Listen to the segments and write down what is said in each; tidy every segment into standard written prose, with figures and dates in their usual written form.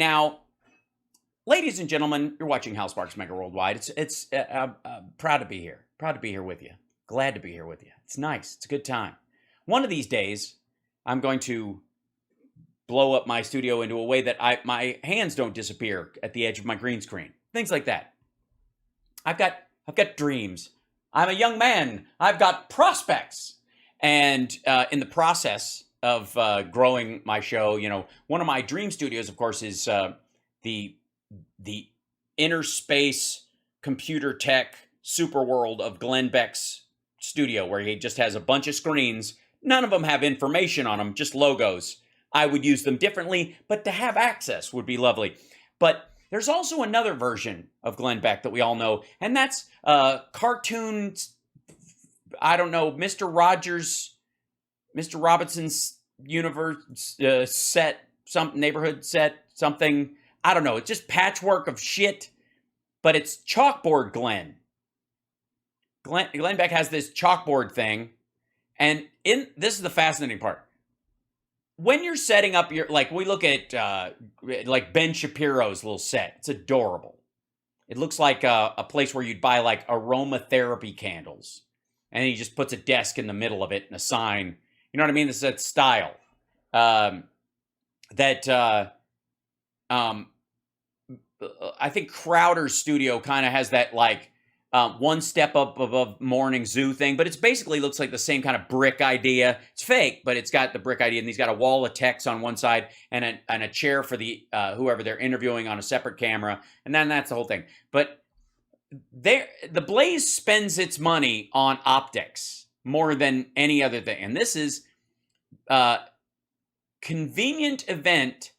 Now, ladies and gentlemen, you're watching Hal Sparks Mega Worldwide. I'm proud to be here. Proud to be here with you. Glad to be here with you. It's nice. It's a good time. One of these days, I'm going to blow up my studio into a way that my hands don't disappear at the edge of my green screen. Things like that. I've got dreams. I'm a young man. I've got prospects. And in the process of growing my show, one of my dream studios, of course, is the inner space computer tech super world of Glenn Beck's studio, where he just has a bunch of screens. None of them have information on them, just logos. I would use them differently, but to have access would be lovely. But there's also another version of Glenn Beck that we all know, and that's cartoons. I don't know, Mr. Robinson's universe set, some neighborhood set, something. I don't know. It's just patchwork of shit, but it's chalkboard Glenn. Glenn Beck has this chalkboard thing, and this is the fascinating part. When you're setting up we look at like Ben Shapiro's little set. It's adorable. It looks like a place where you'd buy like aromatherapy candles, and he just puts a desk in the middle of it and a sign. You know what I mean? This is that style. I think Crowder's studio kind of has that like one step up above Morning Zoo thing, but it's basically looks like the same kind of brick idea. It's fake, but it's got the brick idea, and he's got a wall of text on one side and a chair for the whoever they're interviewing on a separate camera, and then that's the whole thing. But the Blaze spends its money on optics more than any other thing, and this is convenient event.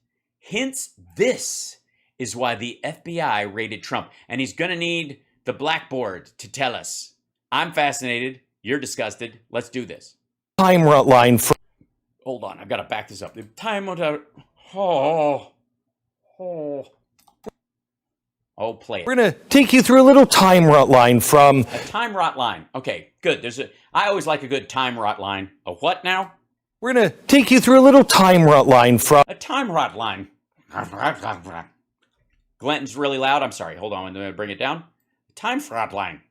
Hence, this is why the FBI raided Trump, and he's going to need the blackboard to tell us. I'm fascinated. You're disgusted. Let's do this. Timeline. Hold on. I've got to back this up. The time. Play it. We're going to take you through a little time rot line from... A time rot line. Okay, good. I always like a good time rot line. A what now? We're going to take you through a little time rot line from... A time rot line. Glenton's really loud. I'm sorry. Hold on. I'm going to bring it down. Time fraud line.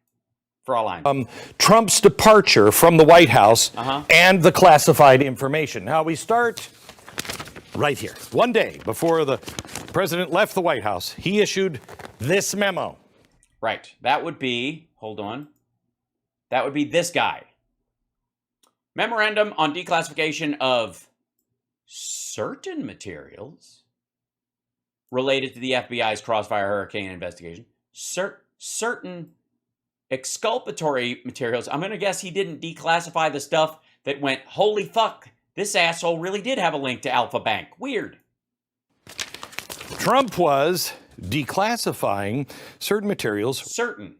Fraud line. Trump's departure from the White House and the classified information. Now we start right here. One day before the president left the White House, he issued this memo. Right. That would be, hold on. That would be this guy. Memorandum on declassification of certain materials related to the FBI's Crossfire Hurricane investigation. Certain exculpatory materials. I'm going to guess he didn't declassify the stuff that went, holy fuck, this asshole really did have a link to Alpha Bank. Weird. Trump was declassifying certain materials. Certain.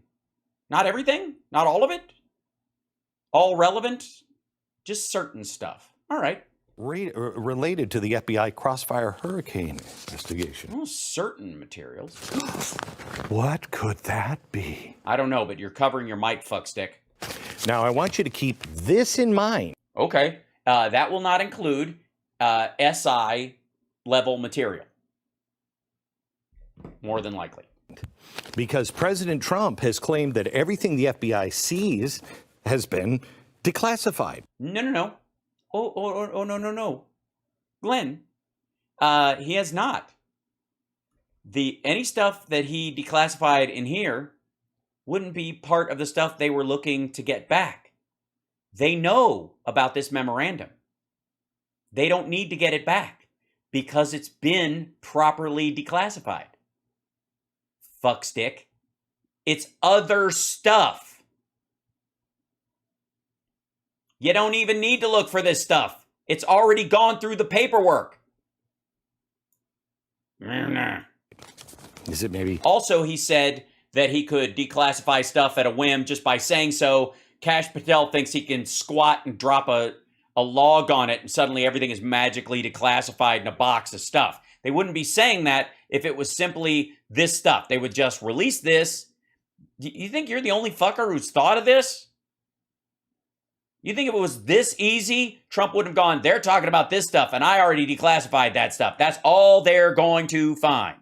Not everything? Not all of it? All relevant? Just certain stuff. All right. Related to the FBI Crossfire Hurricane investigation. Oh, certain materials. What could that be? I don't know, but you're covering your mic, fuckstick. Now, I want you to keep this in mind. Okay. That will not include SI level material. More than likely. Because President Trump has claimed that everything the FBI sees has been declassified. No. Oh, no. Glenn, he has not. Any stuff that he declassified in here wouldn't be part of the stuff they were looking to get back. They know about this memorandum. They don't need to get it back because it's been properly declassified. Fuckstick. It's other stuff. You don't even need to look for this stuff. It's already gone through the paperwork. Is it maybe? Also, he said that he could declassify stuff at a whim just by saying so. Kash Patel thinks he can squat and drop a log on it and suddenly everything is magically declassified in a box of stuff. They wouldn't be saying that if it was simply this stuff. They would just release this. You think you're the only fucker who's thought of this? You think if it was this easy, Trump wouldn't have gone, they're talking about this stuff, and I already declassified that stuff. That's all they're going to find.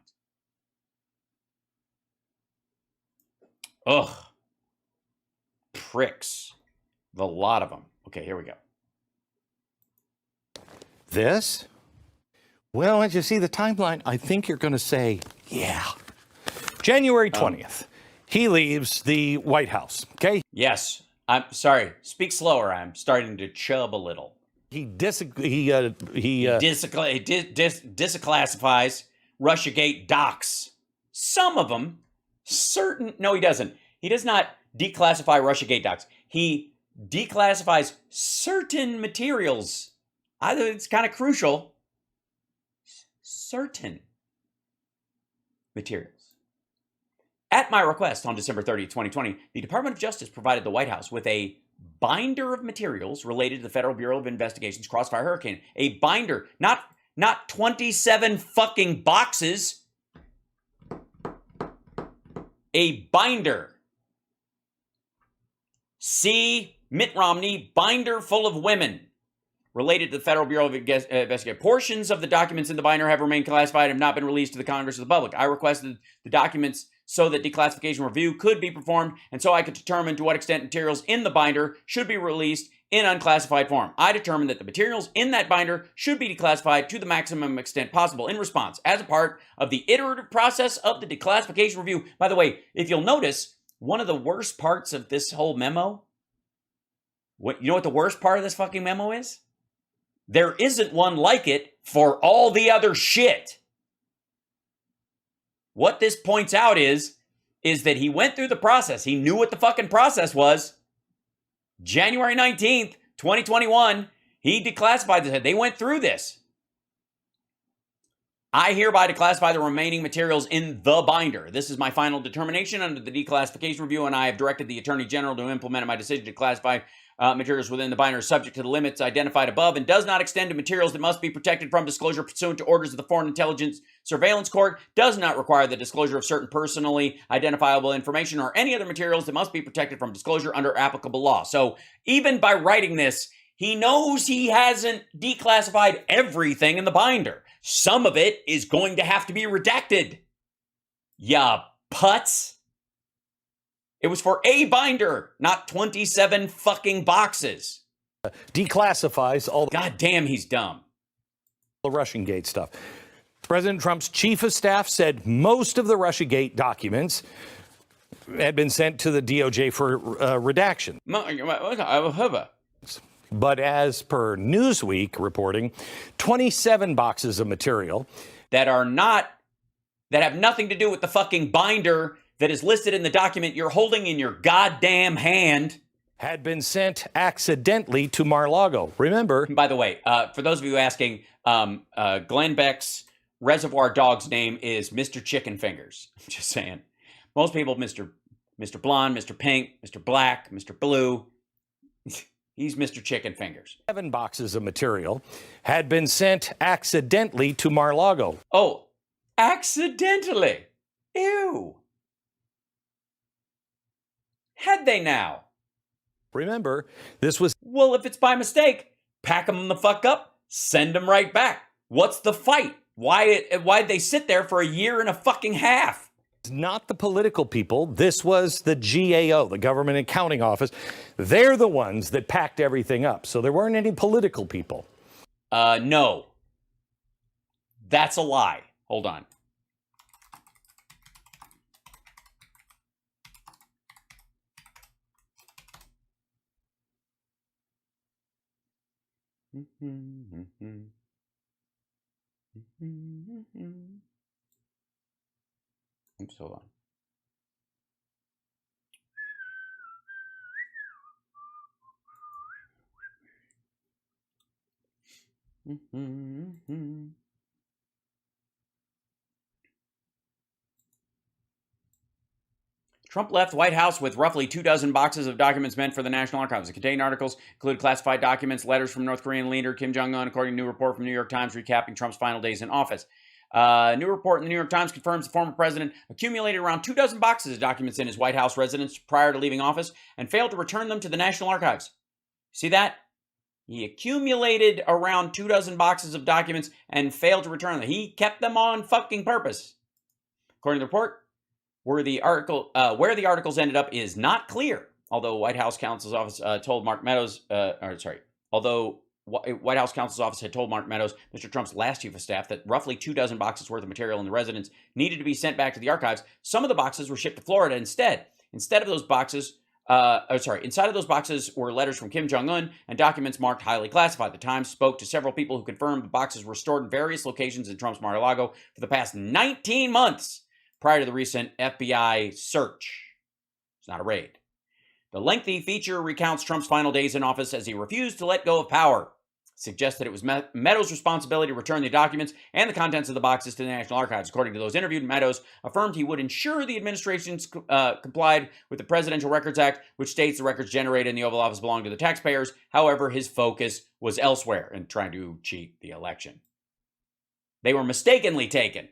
Ugh. Pricks. The lot of them. Okay, here we go. This? Well, as you see the timeline, I think you're going to say, yeah. January 20th, he leaves the White House, okay? Yes. I'm sorry. Speak slower. I'm starting to chub a little. He declassifies Russiagate docs. Some of them. No, he doesn't. He does not declassify Russiagate docs. He declassifies certain materials. I think it's kind of crucial. Certain materials. At my request on December 30th, 2020, the Department of Justice provided the White House with a binder of materials related to the Federal Bureau of Investigation's Crossfire Hurricane. A binder, not 27 fucking boxes. A binder. See Mitt Romney, binder full of women. Related to the Federal Bureau of Investigation. Portions of the documents in the binder have remained classified and have not been released to the Congress or the public. I requested the documents so that declassification review could be performed and so I could determine to what extent materials in the binder should be released in unclassified form. I determined that the materials in that binder should be declassified to the maximum extent possible in response as a part of the iterative process of the declassification review. By the way, if you'll notice, one of the worst parts of this whole memo, you know what the worst part of this fucking memo is? There isn't one like it for all the other shit. What this points out is that he went through the process. He knew what the fucking process was. January 19th, 2021, he declassified this. They went through this. I hereby declassify the remaining materials in the binder. This is my final determination under the declassification review, and I have directed the Attorney General to implement my decision to classify materials within the binder subject to the limits identified above and does not extend to materials that must be protected from disclosure pursuant to orders of the Foreign Intelligence Surveillance Court, does not require the disclosure of certain personally identifiable information or any other materials that must be protected from disclosure under applicable law. So even by writing this, he knows he hasn't declassified everything in the binder. Some of it is going to have to be redacted. Ya putz. It was for a binder, not 27 fucking boxes. Declassifies all the God damn, he's dumb. Russiagate stuff. President Trump's chief of staff said most of the Russiagate documents had been sent to the DOJ for redaction. But as per Newsweek reporting, 27 boxes of material that have nothing to do with the fucking binder that is listed in the document you're holding in your goddamn hand had been sent accidentally to Mar-a-Lago. Remember? By the way, for those of you asking, Glenn Beck's Reservoir Dog's name is Mr. Chicken Fingers. I'm just saying. Most people, Mr. Blonde, Mr. Pink, Mr. Black, Mr. Blue. He's Mr. Chicken Fingers. 7 boxes of material had been sent accidentally to Mar-a-Lago. Oh, accidentally. Ew. Had they now? Remember, this was... Well, if it's by mistake, pack them the fuck up, send them right back. What's the fight? Why'd they sit there for a year and a fucking half? Not the political people. This was the GAO, the Government Accounting Office. They're the ones that packed everything up. So there weren't any political people. No. That's a lie. Hold on. Oops, hold on. Trump left White House with roughly 24 boxes of documents meant for the National Archives. The contained articles include classified documents, letters from North Korean leader Kim Jong-un, according to a new report from the New York Times recapping Trump's final days in office. A new report in the New York Times confirms the former president accumulated around 24 boxes of documents in his White House residence prior to leaving office and failed to return them to the National Archives. See that? He accumulated around 24 boxes of documents and failed to return them. He kept them on fucking purpose. According to the report, where the articles ended up is not clear. Although White House counsel's office told Mark Meadows, White House counsel's office had told Mark Meadows, Mr. Trump's last chief of staff, that roughly 24 boxes worth of material in the residence needed to be sent back to the archives. Some of the boxes were shipped to Florida instead. Inside of those boxes were letters from Kim Jong-un and documents marked highly classified. The Times spoke to several people who confirmed the boxes were stored in various locations in Trump's Mar-a-Lago for the past 19 months prior to the recent FBI search. It's not a raid. The lengthy feature recounts Trump's final days in office as he refused to let go of power. Suggests that it was Meadows' responsibility to return the documents and the contents of the boxes to the National Archives. According to those interviewed, Meadows affirmed he would ensure the administration complied with the Presidential Records Act, which states the records generated in the Oval Office belong to the taxpayers. However, his focus was elsewhere in trying to cheat the election. They were mistakenly taken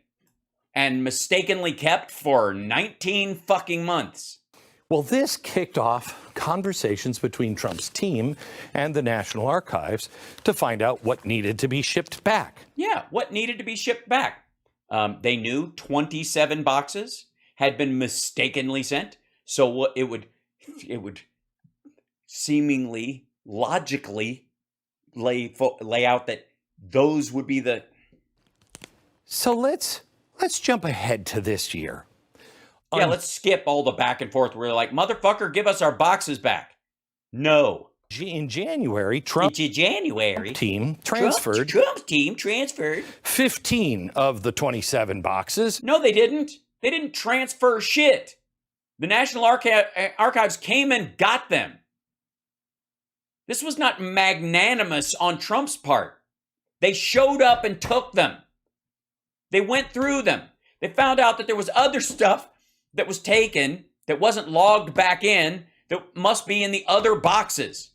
and mistakenly kept for 19 fucking months. Well, this kicked off conversations between Trump's team and the National Archives to find out what needed to be shipped back. Yeah, what needed to be shipped back. They knew 27 boxes had been mistakenly sent, so it would seemingly, logically lay out that those would be the... So let's jump ahead to this year. Yeah, let's skip all the back and forth where they're like, motherfucker, give us our boxes back. No. In January, Trump's team transferred 15 of the 27 boxes. No, they didn't. They didn't transfer shit. The National Archives came and got them. This was not magnanimous on Trump's part. They showed up and took them. They went through them. They found out that there was other stuff that was taken that wasn't logged back in that must be in the other boxes.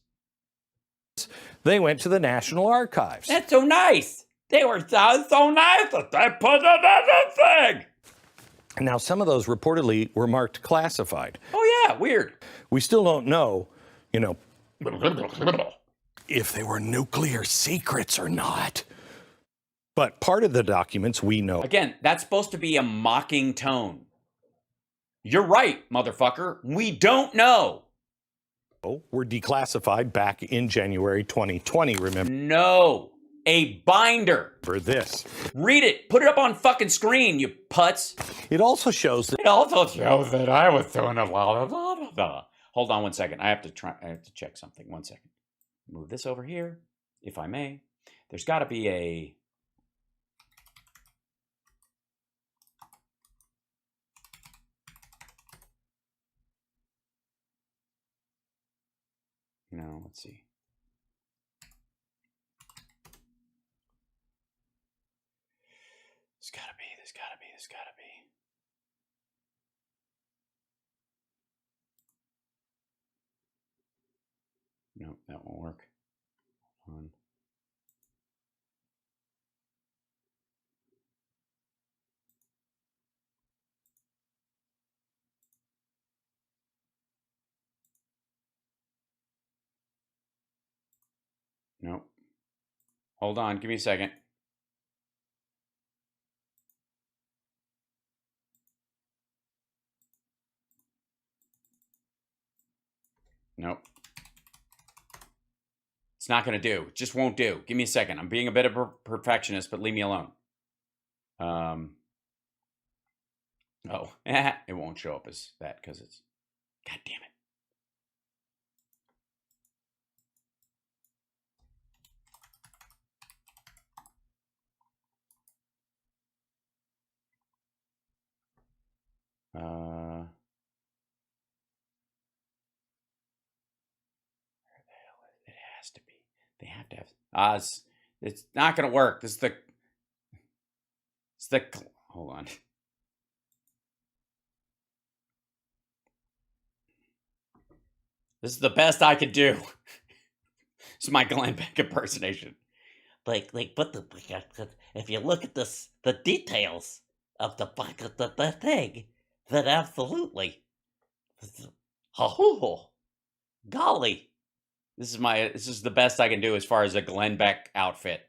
They went to the National Archives. That's so nice. They were so nice that they put it in the thing. Now, some of those reportedly were marked classified. Oh, yeah, weird. We still don't know, if they were nuclear secrets or not. But part of the documents we know. Again, that's supposed to be a mocking tone. You're right, motherfucker. We don't know. Were declassified back in January 2020, remember? No. A binder. For this. Read it. Put it up on fucking screen, you putz. It also shows that... I was doing a lot of... Hold on one second. I have to check something. 1 second. Move this over here, if I may. There's got to be a... No, let's see. There's gotta be. No, that won't work. Hold on. Nope. Hold on, give me a second. Nope. It's not going to do. It just won't do. Give me a second. I'm being a bit of a perfectionist, but leave me alone. It won't show up as that because it's... God damn it. Where the hell is it? It has to be. They have to have. It's not going to work. It's the. Hold on. This is the best I could do. This is my Glenn Beck impersonation. But if you look at this, the details of the thing, then absolutely, oh, golly, This is the best I can do as far as a Glenn Beck outfit.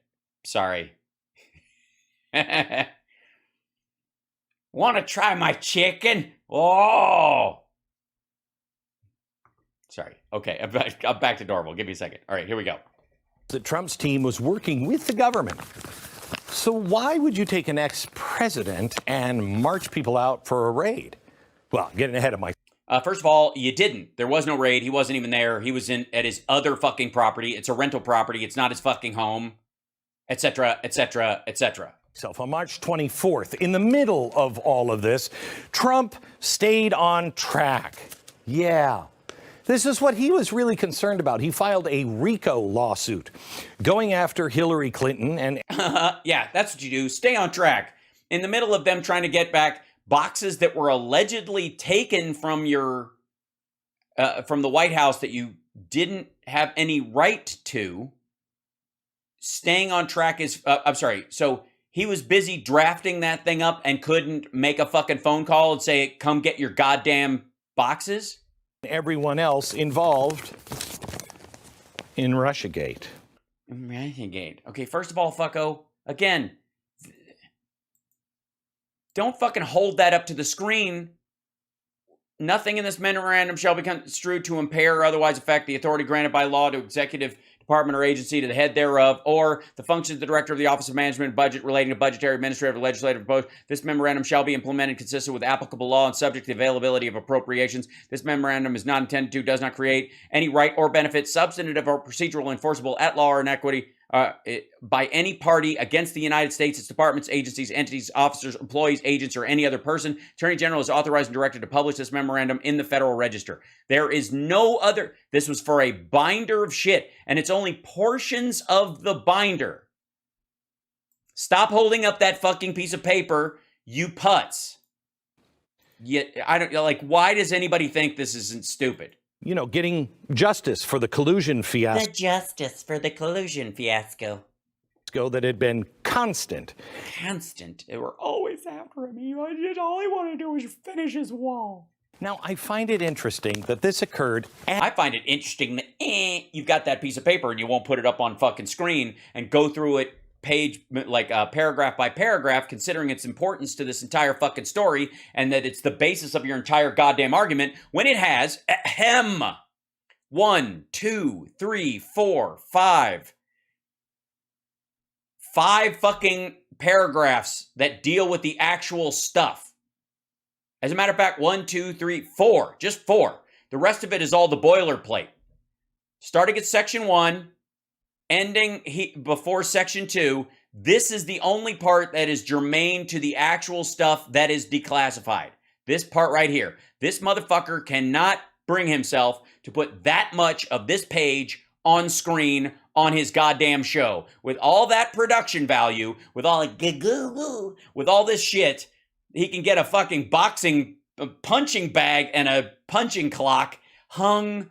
Sorry. Want to try my chicken? Oh. Sorry. Okay, I'm back to normal. Give me a second. All right, here we go. That Trump's team was working with the government. So why would you take an ex-president and march people out for a raid? Well, getting ahead of my... First of all, you didn't. There was no raid. He wasn't even there. He was at his other fucking property. It's a rental property. It's not his fucking home, etc., etc., etc. On March 24th, in the middle of all of this, Trump stayed on track. Yeah. This is what he was really concerned about. He filed a RICO lawsuit going after Hillary Clinton and... Yeah, that's what you do. Stay on track. In the middle of them trying to get back boxes that were allegedly taken from your... from the White House that you didn't have any right to, staying on track is... I'm sorry. So he was busy drafting that thing up and couldn't make a fucking phone call and say, come get your goddamn boxes? Everyone else involved in Russiagate. Russiagate. Okay, first of all, fucko, again, don't fucking hold that up to the screen. Nothing in this memorandum shall be construed to impair or otherwise affect the authority granted by law to executive department or agency to the head thereof, or the functions of the director of the Office of Management and Budget relating to budgetary, administrative, or legislative proposed. This memorandum shall be implemented consistent with applicable law and subject to the availability of appropriations. This memorandum is not intended to, does not create any right or benefit, substantive or procedural, enforceable at law or in equity, by any party against the United States, its departments, agencies, entities, officers, employees, agents, or any other person. Attorney General is authorized and directed to publish this memorandum in the Federal Register. There is no other. This was for a binder of shit, and it's only portions of the binder. Stop holding up that fucking piece of paper, you putz. Yet I don't like. Why does anybody think this isn't stupid? You know, getting justice for the collusion fiasco. The justice for the collusion fiasco. That had been constant. They were always after him. All he wanted to do was finish his wall. Now, I find it interesting that this occurred. I find it interesting that you've got that piece of paper and you won't put it up on fucking screen and go through it page, like paragraph by paragraph, considering its importance to this entire fucking story and that it's the basis of your entire goddamn argument, when it has 1, 2, 3, 4, 5 fucking paragraphs that deal with the actual stuff. As a matter of fact, 1, 2, 3, 4, just 4. The rest of it is all the boilerplate. Starting at section 1, ending before section 2, this is the only part that is germane to the actual stuff that is declassified. This part right here. This motherfucker cannot bring himself to put that much of this page on screen on his goddamn show. With all that production value, with all this shit, he can get a fucking punching bag and a punching clock hung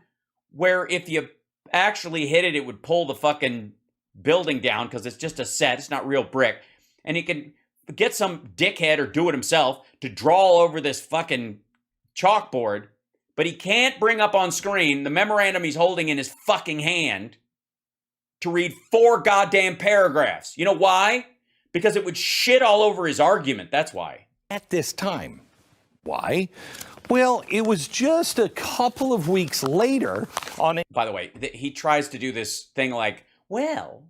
where if you actually hit it, it would pull the fucking building down because it's just a set. It's not real brick. And he can get some dickhead or do it himself to draw over this fucking chalkboard, but he can't bring up on screen the memorandum he's holding in his fucking hand to read 4 goddamn paragraphs. You know why? Because it would shit all over his argument. That's why. At this time. Why? Well, it was just a couple of weeks later on... By the way, he tries to do this thing like, well,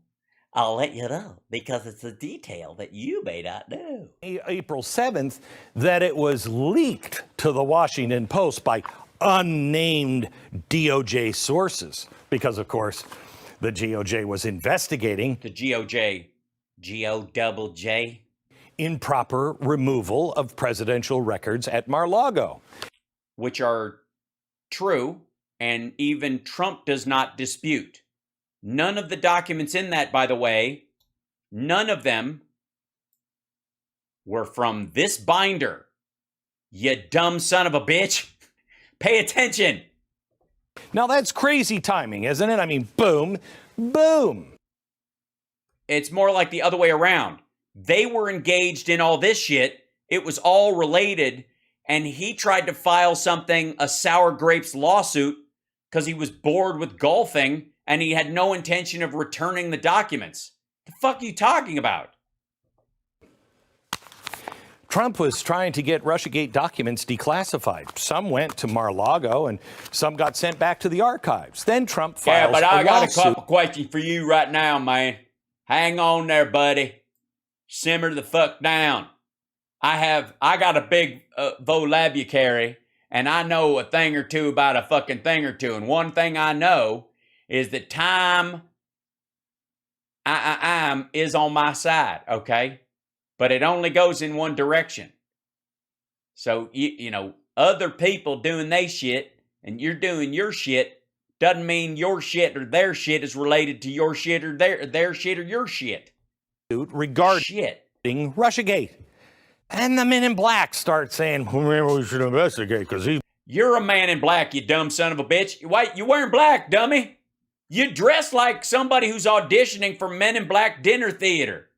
I'll let you know because it's a detail that you may not know. April 7th, that it was leaked to the Washington Post by unnamed DOJ sources. Because, of course, the DOJ was investigating... The DOJ. G-O-double-J? Improper removal of presidential records at Mar-a-Lago. Which are true, and even Trump does not dispute. None of the documents in that, by the way, none of them were from this binder. You dumb son of a bitch. Pay attention. Now that's crazy timing, isn't it? I mean, boom, boom. It's more like the other way around. They were engaged in all this shit. It was all related. And he tried to file something, a sour grapes lawsuit, because he was bored with golfing and he had no intention of returning the documents. The fuck are you talking about? Trump was trying to get Russiagate documents declassified. Some went to Mar-a-Lago and some got sent back to the archives. Then Trump files Yeah, but I got a lawsuit. couple questions for you right now, man. Hang on there, buddy. Simmer the fuck down. I got a big vocabulary, and I know a thing or two about a fucking thing or two. And one thing I know is that time is on my side, okay? But it only goes in one direction. So, you know, other people doing they shit and you're doing your shit doesn't mean your shit or their shit is related to your shit or their shit or your shit. Regarding Shit. Russiagate. And the men in black start saying, well, maybe we should investigate because he... You're a man in black, you dumb son of a bitch. Wait, you wearing black, dummy. You dress like somebody who's auditioning for Men in Black dinner theater.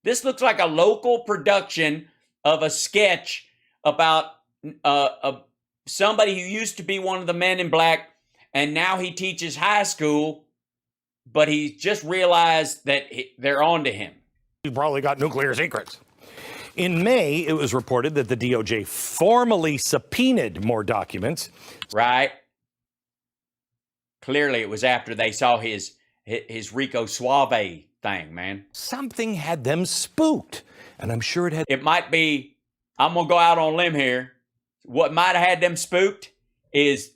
This looks like a local production of a sketch about somebody who used to be one of the Men in Black, and now he teaches high school, but he just realized that they're on to him. He probably got nuclear secrets. In May, it was reported that the DOJ formally subpoenaed more documents. Right? Clearly, it was after they saw his RICO Suave thing, man. Something had them spooked, and I'm sure it had... It might be, I'm going to go out on a limb here. What might have had them spooked is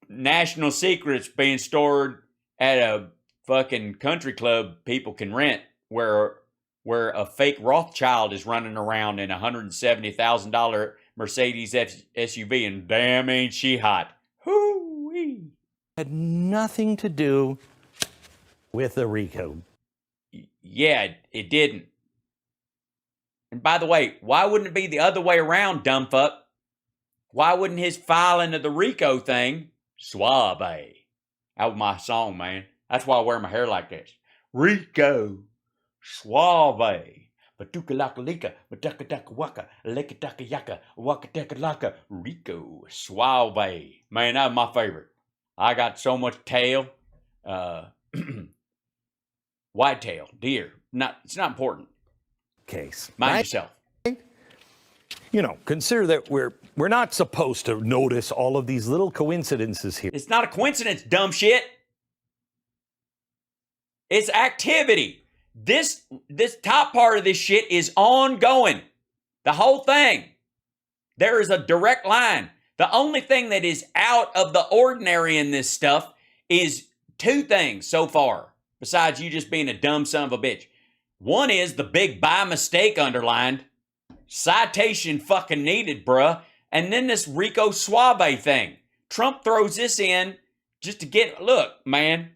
national secrets being stored at a fucking country club people can rent where a fake Rothschild is running around in a $170,000 Mercedes SUV, and damn ain't she hot. Hoo-wee. Had nothing to do with the RICO. Yeah, it didn't. And by the way, why wouldn't it be the other way around, dumb fuck? Why wouldn't his filing of the RICO thing, Suave? That was my song, man. That's why I wear my hair like this. RICO, Suave. Batuka-laka-lika, bataka-daka-waka, leka-daka-yaka, waka-daka-laka, RICO, Suave. Man, that was my favorite. I got so much tail. Whitetail, deer. It's not important. Case. Mind right? yourself. You know, consider that we're not supposed to notice all of these little coincidences here. It's not a coincidence, dumb shit. It's activity. This top part of this shit is ongoing. The whole thing. There is a direct line. The only thing that is out of the ordinary in this stuff is two things so far, besides you just being a dumb son of a bitch. One is the big by mistake underlined. Citation fucking needed, bruh. And then this RICO Suave thing. Trump throws this in just to get, look, man.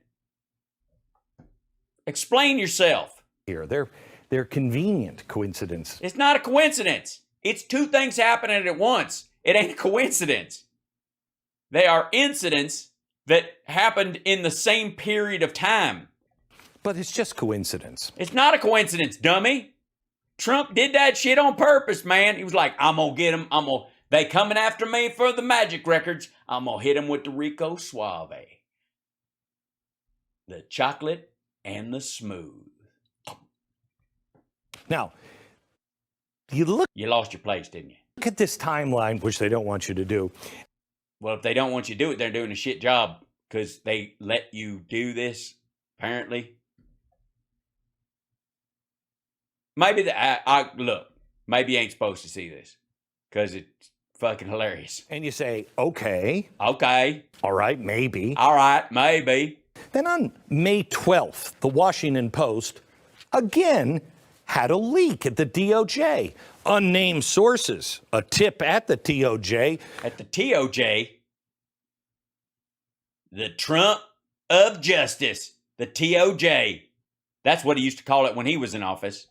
Explain yourself. Here, they're convenient coincidences. It's not a coincidence. It's two things happening at once. It ain't a coincidence. They are incidents that happened in the same period of time. But it's just coincidence. It's not a coincidence, dummy. Trump did that shit on purpose, man. He was like, I'm going to get them. They coming after me for the magic records. I'm going to hit them with the RICO Suave. The chocolate and the smooth. Now, you lost your place, didn't you? look at this timeline, which they don't want you to do. Well, if they don't want you to do it, they're doing a shit job because they let you do this, apparently. Maybe look, maybe you ain't supposed to see this because it's fucking hilarious. And you say, okay. Okay. All right, maybe. All right, maybe. Then on May 12th, the Washington Post again had a leak at the DOJ. Unnamed sources, a tip at the DOJ. At the TOJ, the Trump of Justice, the TOJ. That's what he used to call it when he was in office.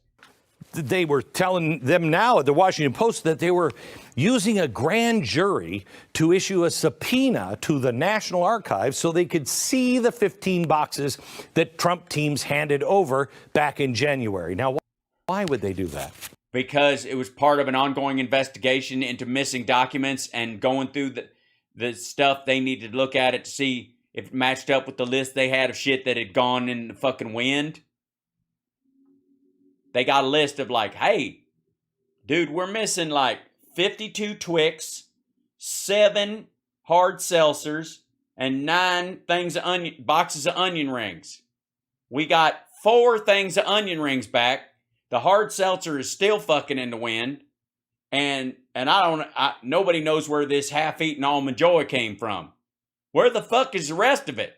They were telling them now at the Washington Post that they were using a grand jury to issue a subpoena to the National Archives so they could see the 15 boxes that Trump teams handed over back in January. Now, why would they do that? Because it was part of an ongoing investigation into missing documents and going through the stuff they needed to look at it to see if it matched up with the list they had of shit that had gone in the fucking wind. They got a list of like, hey, dude, we're missing like 52 Twix, 7 hard seltzers, and 9 boxes of onion rings. We got 4 things of onion rings back. The hard seltzer is still fucking in the wind. And nobody knows where this half-eaten Almond Joy came from. Where the fuck is the rest of it?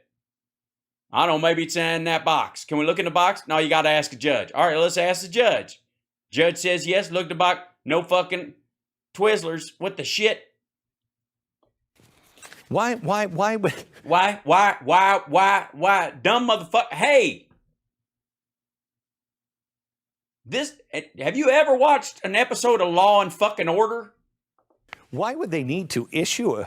I don't know, maybe it's in that box. Can we look in the box? No, you got to ask a judge. All right, let's ask the judge. Judge says yes, look at the box. No fucking Twizzlers. What the shit? Why? Why? Dumb motherfucker. Hey! Have you ever watched an episode of Law and fucking Order? Why would they need to issue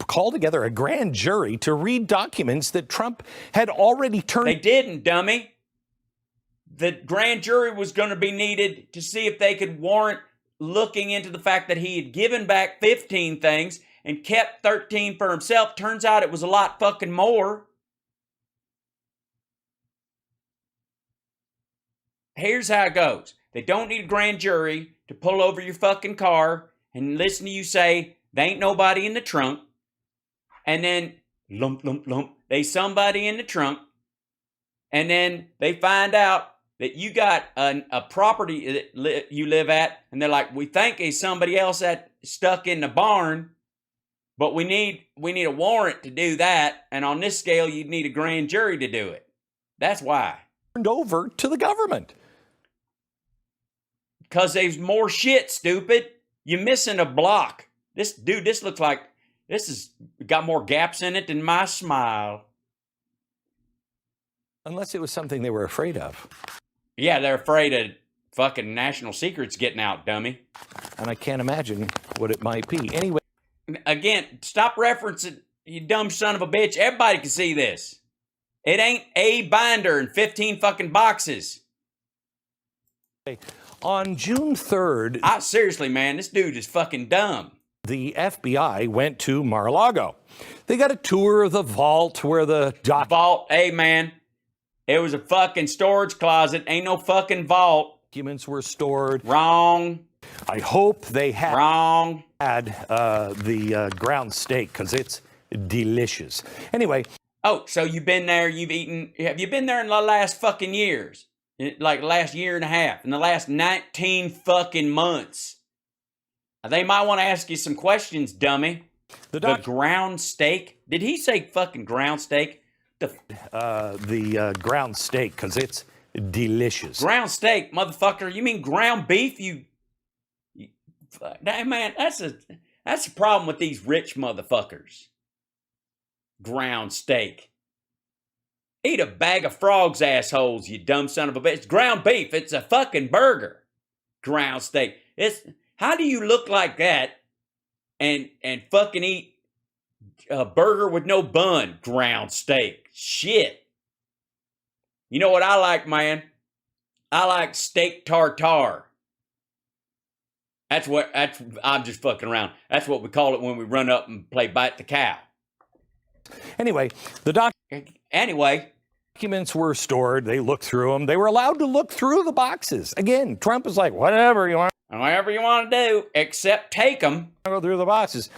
call together a grand jury to read documents that Trump had already turned? They didn't, dummy. The grand jury was going to be needed to see if they could warrant looking into the fact that he had given back 15 things and kept 13 for himself. Turns out it was a lot fucking more. Here's how it goes. They don't need a grand jury to pull over your fucking car and listen to you say, there ain't nobody in the trunk. And then, lump, lump, lump, there's somebody in the trunk. And then they find out that you got a property that you live at. And they're like, we think it's somebody else that stuck in the barn. But we need a warrant to do that. And on this scale, you'd need a grand jury to do it. That's why. Turned over to the government. Because there's more shit, stupid. You're missing a block. This looks like this has got more gaps in it than my smile. Unless it was something they were afraid of. Yeah, they're afraid of fucking national secrets getting out, dummy. And I can't imagine what it might be. Anyway. Again, stop referencing, you dumb son of a bitch. Everybody can see this. It ain't a binder and 15 fucking boxes. On June 3rd... seriously, man, this dude is fucking dumb. The FBI went to Mar-a-Lago. They got a tour of the vault where the vault, hey, man. It was a fucking storage closet. Ain't no fucking vault. Documents were stored. Wrong. I hope they had... Wrong. ...had the ground steak, because it's delicious. Anyway... Oh, so you've been there, have you been there in the last fucking years? Like last year and a half, in the last 19 fucking months. They might want to ask you some questions, dummy. The ground steak? Did he say fucking ground steak? The ground steak, because it's delicious. Ground steak, motherfucker. You mean ground beef? Man, that's a problem with these rich motherfuckers. Ground steak. Eat a bag of frogs, assholes, you dumb son of a bitch. Ground beef, it's a fucking burger. Ground steak. How do you look like that and fucking eat a burger with no bun? Ground steak. Shit. You know what I like, man? I like steak tartare. I'm just fucking around. That's what we call it when we run up and play bite the cow. Anyway, documents were stored. They looked through them. They were allowed to look through the boxes. Again, Trump is like, whatever you want. Whatever you want to do, except take them. Go through the boxes.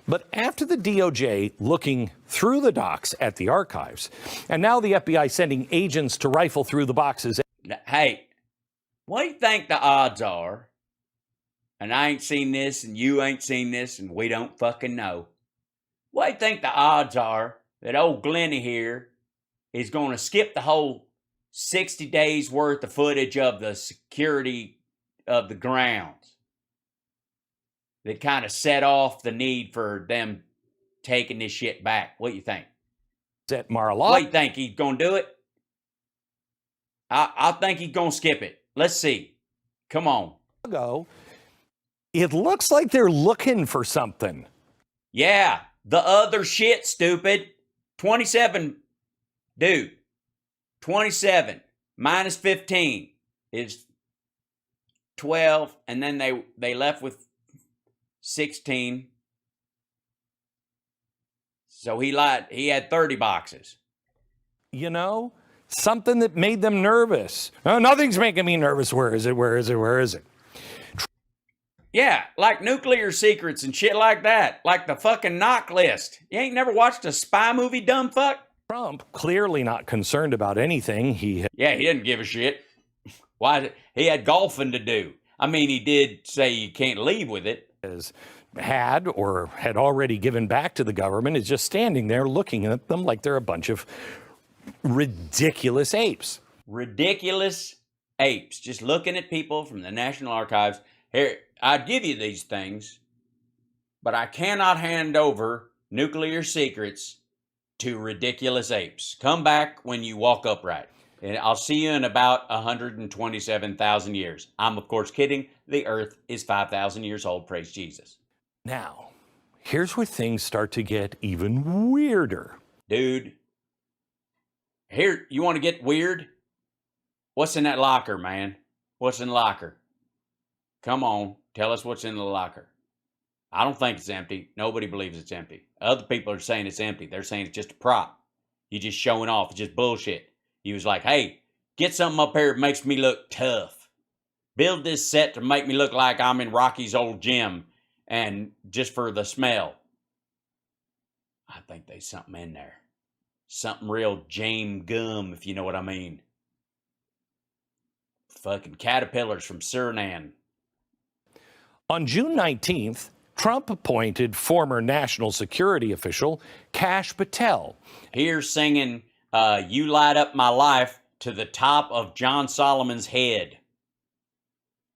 But after the DOJ looking through the docs at the archives, and now the FBI sending agents to rifle through the boxes. Hey, what do you think the odds are? And I ain't seen this, and you ain't seen this, and we don't fucking know. What do you think the odds are that old Glenny here is going to skip the whole 60 days worth of footage of the security of the grounds that kind of set off the need for them taking this shit back? What do you think? At Mar-a-Lago. What do you think? He's going to do it? I think he's going to skip it. Let's see. Come on. It looks like they're looking for something. Yeah. The other shit, stupid. 27, dude. 27 minus 15 is 12, and then they left with 16. So he lied. He had 30 boxes. You know, something that made them nervous. Oh, nothing's making me nervous. Where is it? Where is it? Where is it? Yeah, like nuclear secrets and shit like that. Like the fucking knock list. You ain't never watched a spy movie, dumb fuck? Trump, clearly not concerned about anything. Yeah, he didn't give a shit. Why? He had golfing to do. I mean, he did say you can't leave with it. Has had or had already given back to the government is just standing there looking at them like they're a bunch of ridiculous apes. Ridiculous apes. Just looking at people from the National Archives. Here, I'd give you these things, but I cannot hand over nuclear secrets to ridiculous apes. Come back when you walk upright. And I'll see you in about 127,000 years. I'm, of course, kidding. The earth is 5,000 years old. Praise Jesus. Now, here's where things start to get even weirder. Dude, here, you want to get weird? What's in that locker, man? What's in the locker? Come on, tell us what's in the locker. I don't think it's empty. Nobody believes it's empty. Other people are saying it's empty. They're saying it's just a prop. You're just showing off. It's just bullshit. He was like, hey, get something up here that makes me look tough. Build this set to make me look like I'm in Rocky's old gym and just for the smell. I think there's something in there. Something real James gum, if you know what I mean. Fucking caterpillars from Suriname. On June 19th, Trump appointed former national security official Kash Patel. Here singing You Light Up My Life to the top of John Solomon's head.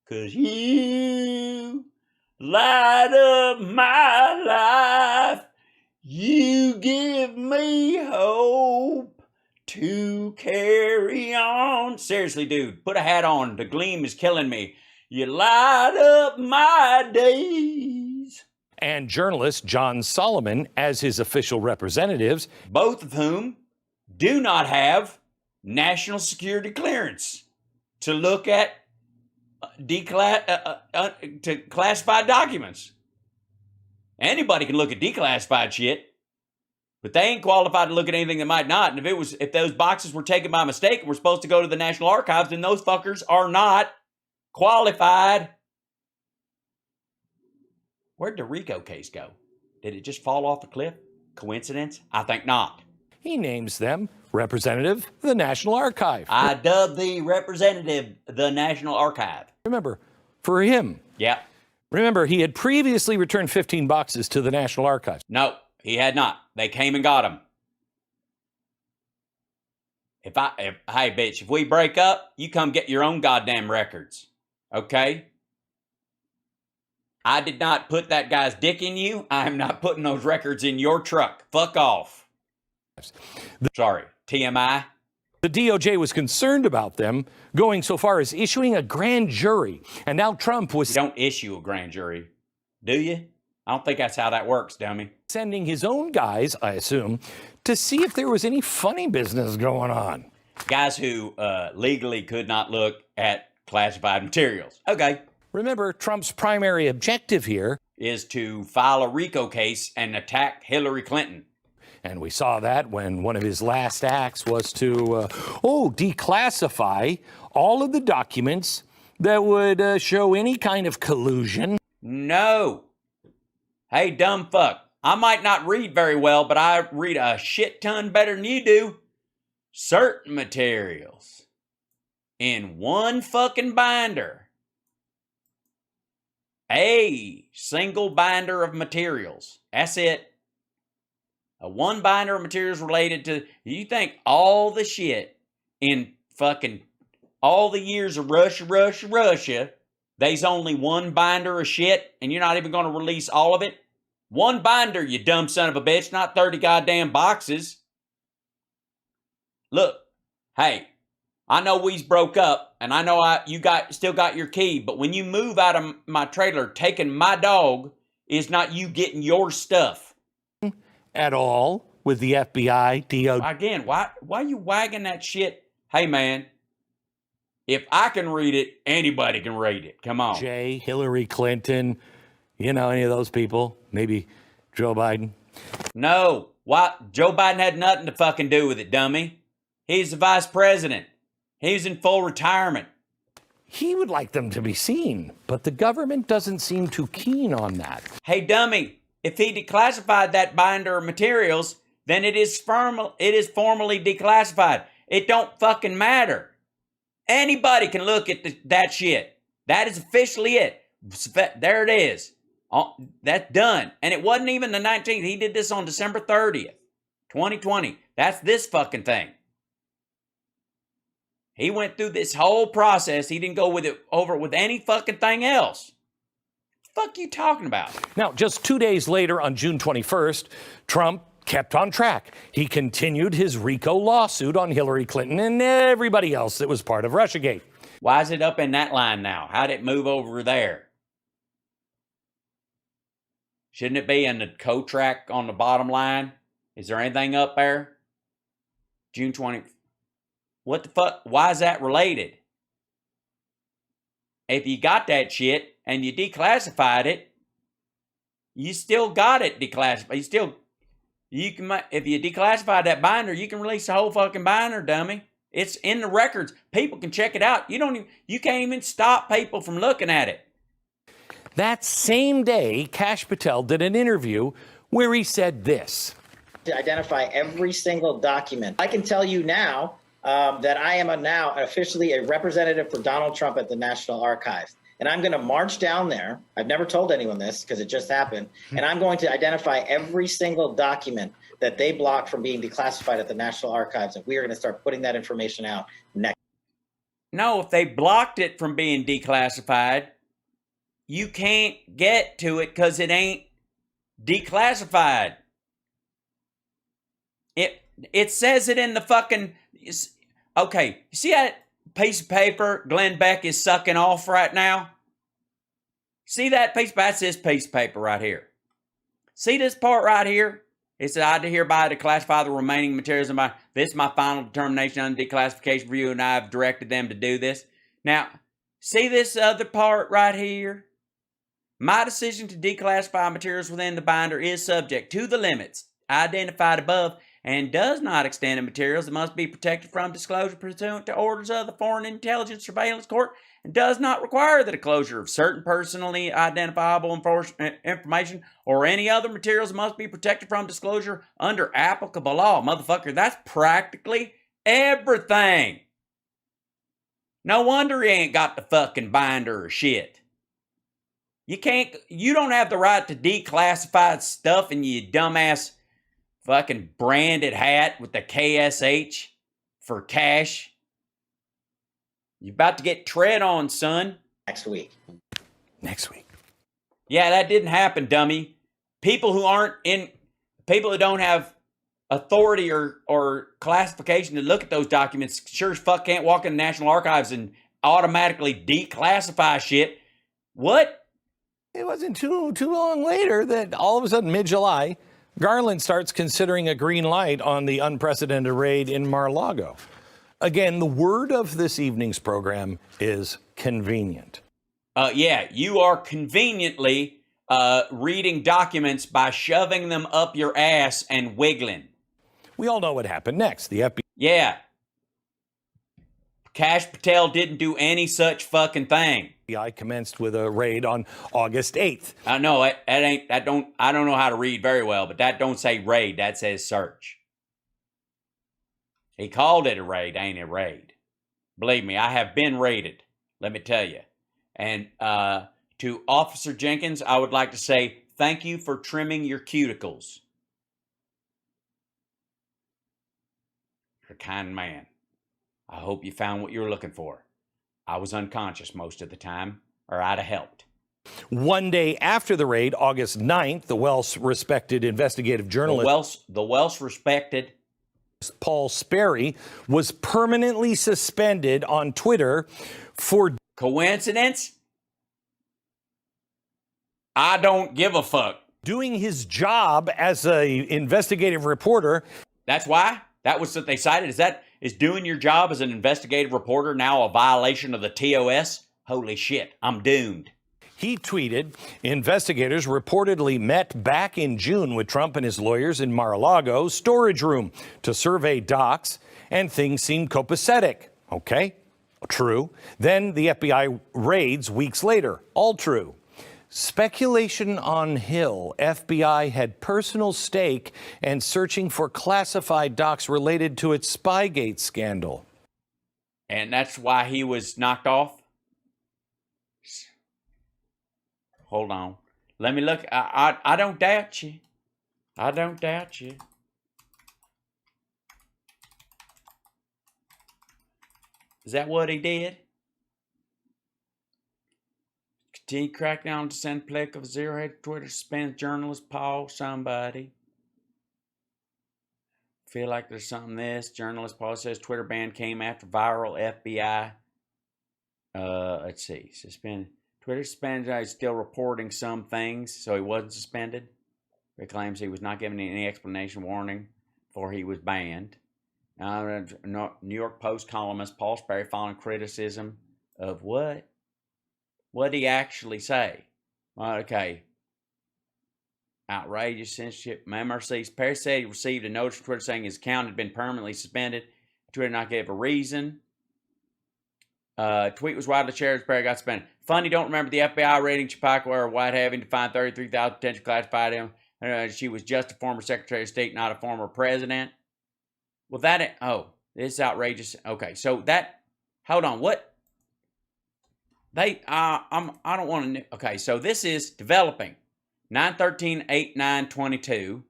'Cause you light up my life. You give me hope to carry on. Seriously, dude, put a hat on. The gleam is killing me. You light up my days. And journalist John Solomon as his official representatives. Both of whom do not have national security clearance to look at classified documents. Anybody can look at declassified shit, but they ain't qualified to look at anything that might not. And if those boxes were taken by mistake and were supposed to go to the National Archives, then those fuckers are not qualified. Where'd the RICO case go? Did it just fall off a cliff? Coincidence? I think not. He names them Representative of the National Archive. I dub the representative the National Archive. Remember, for him. Yeah. Remember, he had previously returned 15 boxes to the National Archives. No, he had not. They came and got him. Hey, bitch, if we break up, you come get your own goddamn records. Okay? I did not put that guy's dick in you. I am not putting those records in your truck. Fuck off. Sorry, TMI. The DOJ was concerned about them going so far as issuing a grand jury. And now Trump was... You don't issue a grand jury, do you? I don't think that's how that works, dummy. Sending his own guys, I assume, to see if there was any funny business going on. Guys who legally could not look at classified materials. Okay. Remember, Trump's primary objective here is to file a RICO case and attack Hillary Clinton. And we saw that when one of his last acts was to, declassify all of the documents that would show any kind of collusion. No. Hey, dumb fuck. I might not read very well, but I read a shit ton better than you do. Certain materials in one fucking binder. A single binder of materials. That's it. A one binder of materials related to, you think all the shit in fucking all the years of Russia, there's only one binder of shit and you're not even going to release all of it? One binder, you dumb son of a bitch, not 30 goddamn boxes. Look, hey, I know we's broke up and I know you still got your key, but when you move out of my trailer, taking my dog is not you getting your stuff. At all with the FBI, DOJ. Again, why are you wagging that shit? Hey, man, if I can read it, anybody can read it. Come on. Hillary Clinton, any of those people, maybe Joe Biden. No, Why? Joe Biden had nothing to fucking do with it, dummy. He's the vice president. He's in full retirement. He would like them to be seen, but the government doesn't seem too keen on that. Hey, dummy, if he declassified that binder of materials, then it is formally declassified. It don't fucking matter. Anybody can look at that shit. That is officially it. There it is. That's done. And it wasn't even the 19th. He did this on December 30th, 2020. That's this fucking thing. He went through this whole process. He didn't go over with any fucking thing else. What the fuck are you talking about? Now, just 2 days later, on June 21st, Trump kept on track. He continued his RICO lawsuit on Hillary Clinton and everybody else that was part of Russiagate. Why is it up in that line now? How'd it move over there? Shouldn't it be in the co-track on the bottom line? Is there anything up there? June 20th. What the fuck? Why is that related? If you got that shit and you declassified it, you still got it declassified. If you declassify that binder, you can release the whole fucking binder, dummy. It's in the records. People can check it out. You can't even stop people from looking at it. That same day, Kash Patel did an interview where he said this. To identify every single document. I can tell you now that I am now officially a representative for Donald Trump at the National Archives. And I'm going to march down there. I've never told anyone this because it just happened. And I'm going to identify every single document that they blocked from being declassified at the National Archives. And we are going to start putting that information out next. No, if they blocked it from being declassified, you can't get to it because it ain't declassified. It says it in the fucking... Okay, you see that piece of paper Glenn Beck is sucking off right now? See that piece? That's this piece of paper right here. See this part right here? It said, I hereby declassify the remaining materials. This is my final determination on declassification for you, and I have directed them to do this. Now, see this other part right here? My decision to declassify materials within the binder is subject to the limits identified above and does not extend to materials that must be protected from disclosure pursuant to orders of the Foreign Intelligence Surveillance Court and does not require the disclosure of certain personally identifiable information or any other materials that must be protected from disclosure under applicable law. Motherfucker, that's practically everything. No wonder he ain't got the fucking binder or shit. You don't have the right to declassify stuff in your dumbass fucking branded hat with the KSH for cash. You about to get tread on, son. Next week. Yeah, that didn't happen, dummy. People who don't have authority or classification to look at those documents sure as fuck can't walk in the National Archives and automatically declassify shit. What? It wasn't too long later that all of a sudden, mid-July, Garland starts considering a green light on the unprecedented raid in Mar-a-Lago. Again, the word of this evening's program is convenient. Yeah, you are conveniently reading documents by shoving them up your ass and wiggling. We all know what happened next. The FBI... Yeah. Kash Patel didn't do any such fucking thing. FBI commenced with a raid on August 8th. I know I don't know how to read very well, but that don't say raid, that says search. He called it a raid, ain't a raid. Believe me, I have been raided, let me tell you. And to Officer Jenkins, I would like to say thank you for trimming your cuticles. You're a kind man. I hope you found what you were looking for. I was unconscious most of the time, or I'd have helped. One day after the raid, August 9th, the well-respected investigative journalist... The well-respected... Paul Sperry was permanently suspended on Twitter for... Coincidence? I don't give a fuck. Doing his job as an investigative reporter. That's why? That was what they cited? Is doing your job as an investigative reporter now a violation of the TOS? Holy shit, I'm doomed. He tweeted, investigators reportedly met back in June with Trump and his lawyers in Mar-a-Lago storage room to survey docs, and things seemed copacetic. Okay, true. Then the FBI raids weeks later. All true. Speculation on Hill. FBI had personal stake and searching for classified docs related to its Spygate scandal. And that's why he was knocked off? Hold on. Let me look. I don't doubt you. I don't doubt you. Is that what he did? Continue crackdown on dissent plick of zero-head Twitter suspends journalist Paul somebody. Feel like there's something this. Journalist Paul says Twitter ban came after viral FBI. Let's see. Suspended. Twitter suspended. He's still reporting some things, so he wasn't suspended. He claims he was not given any explanation warning before he was banned. New York Post columnist Paul Sperry following criticism of what? What did he actually say? Okay. Outrageous censorship. Memo receipts. Perry said he received a notice from Twitter saying his account had been permanently suspended. Twitter not gave a reason. Tweet was widely shared as Perry got suspended. Funny, don't remember the FBI raiding Chappaqua or White having to find 33,000 potential classified items. She was just a former Secretary of State, not a former president. Well, this is outrageous. Okay, so that, hold on, what? I don't want to, okay, so this is developing 9/13/8/9/22.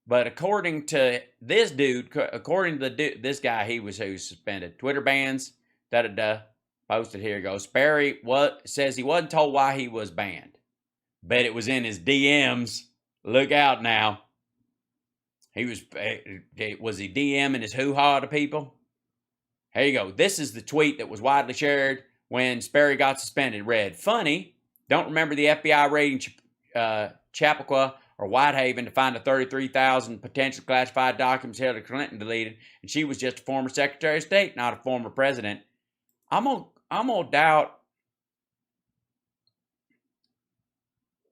But according to this dude, this guy, who's suspended. Twitter bans, posted, here you go. Sperry says he wasn't told why he was banned. Bet it was in his DMs. Look out now. Was he DMing his hoo-ha to people? Here you go. This is the tweet that was widely shared when Sperry got suspended. Read, funny, don't remember the FBI raiding Chappaqua or Whitehaven to find the 33,000 potential classified documents Hillary Clinton deleted, and she was just a former Secretary of State, not a former president. I'm gonna doubt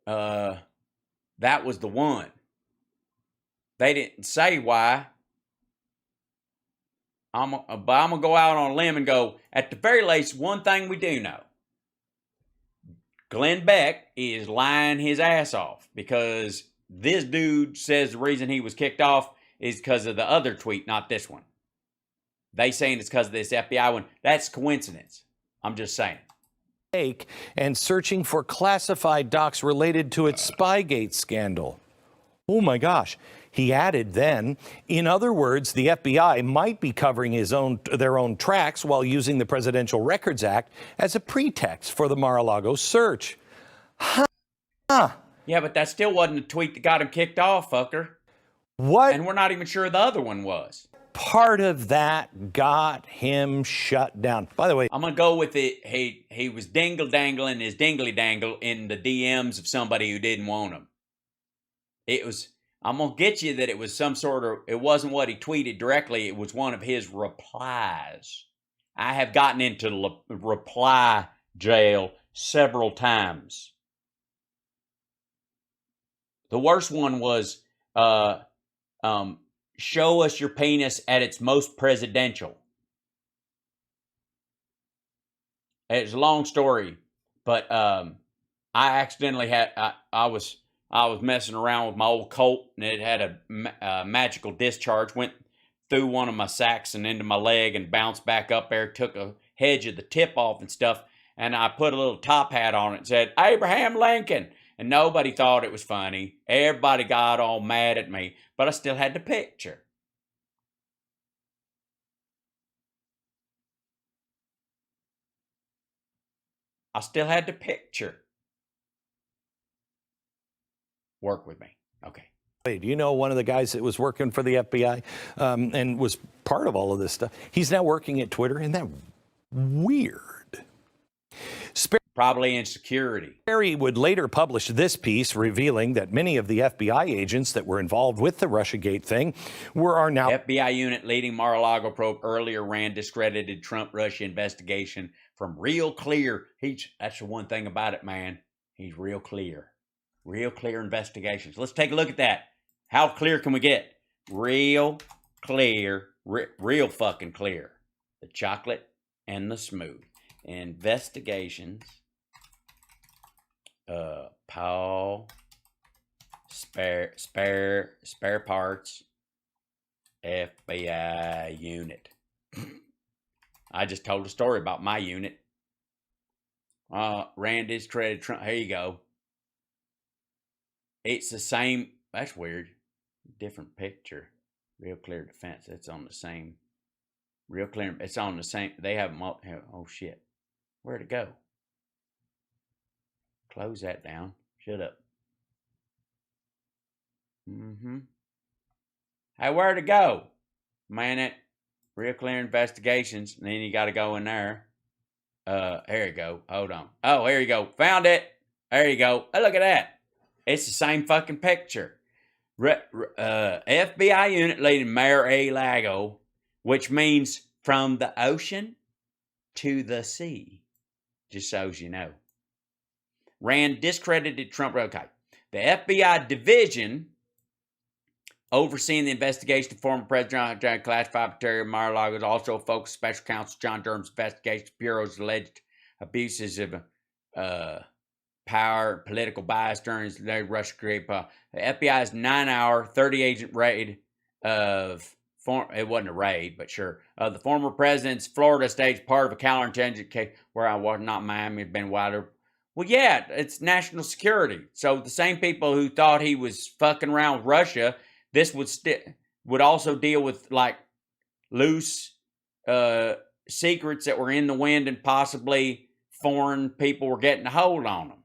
that was the one. They didn't say why. But I'm going to go out on a limb and go, at the very least, one thing we do know. Glenn Beck is lying his ass off because this dude says the reason he was kicked off is because of the other tweet, not this one. They saying it's because of this FBI one. That's coincidence. I'm just saying. And searching for classified docs related to its Spygate scandal. Oh my gosh. He added then, in other words, the FBI might be covering their own tracks while using the Presidential Records Act as a pretext for the Mar-a-Lago search. Huh. Yeah, but that still wasn't the tweet that got him kicked off, fucker. What? And we're not even sure the other one was. Part of that got him shut down. By the way, I'm going to go with it. He was dingle-dangling his dingly-dangle in the DMs of somebody who didn't want him. I'm going to get you that it was it wasn't what he tweeted directly. It was one of his replies. I have gotten into reply jail several times. The worst one was, show us your penis at its most presidential. It's a long story, but I accidentally I was messing around with my old Colt, and it had a magical discharge, went through one of my sacks and into my leg and bounced back up there, took a hedge of the tip off and stuff, and I put a little top hat on it and said, Abraham Lincoln. And nobody thought it was funny. Everybody got all mad at me, but I still had the picture. I still had the picture. Work with me. Okay. Do you know one of the guys that was working for the FBI and was part of all of this stuff? He's now working at Twitter. Isn't that weird? Probably in security. Sperry would later publish this piece revealing that many of the FBI agents that were involved with the Russiagate thing are now... FBI unit leading Mar-a-Lago probe earlier ran discredited Trump-Russia investigation from real clear. That's the one thing about it, man. He's real clear investigations. Let's take a look at that. How clear can we get? Real clear, real fucking clear. The chocolate and the smooth. Investigations. Paul, spare parts, FBI unit. I just told a story about my unit. Randy's credit Trump. Here you go. It's the same. That's weird. Different picture. Real clear defense. It's on the same. Real clear. It's on the same. They have them all. Oh shit. Where'd it go? Close that down. Shut up. Hey, where'd it go? Man, it. Real clear investigations. And then you got to go in there. Here you go. Hold on. Oh, here you go. Found it. There you go. Oh, look at that. It's the same fucking picture. FBI unit leading Mar-a-Lago, which means from the ocean to the sea. Just so you know. Ran discredited Trump. Okay. The FBI division overseeing the investigation of former President John classified material Mar-a-Lago is also focused Special Counsel John Durham's investigation Bureau's alleged abuses of power, political bias during his Russiagate. The FBI's 9-hour, 30-agent raid of it wasn't a raid, but sure, the former president's Florida stage part of a counterintelligence case where I was not Miami had been wilder. Well, yeah, it's national security. So the same people who thought he was fucking around with Russia, this would also deal with like loose secrets that were in the wind and possibly foreign people were getting a hold on them.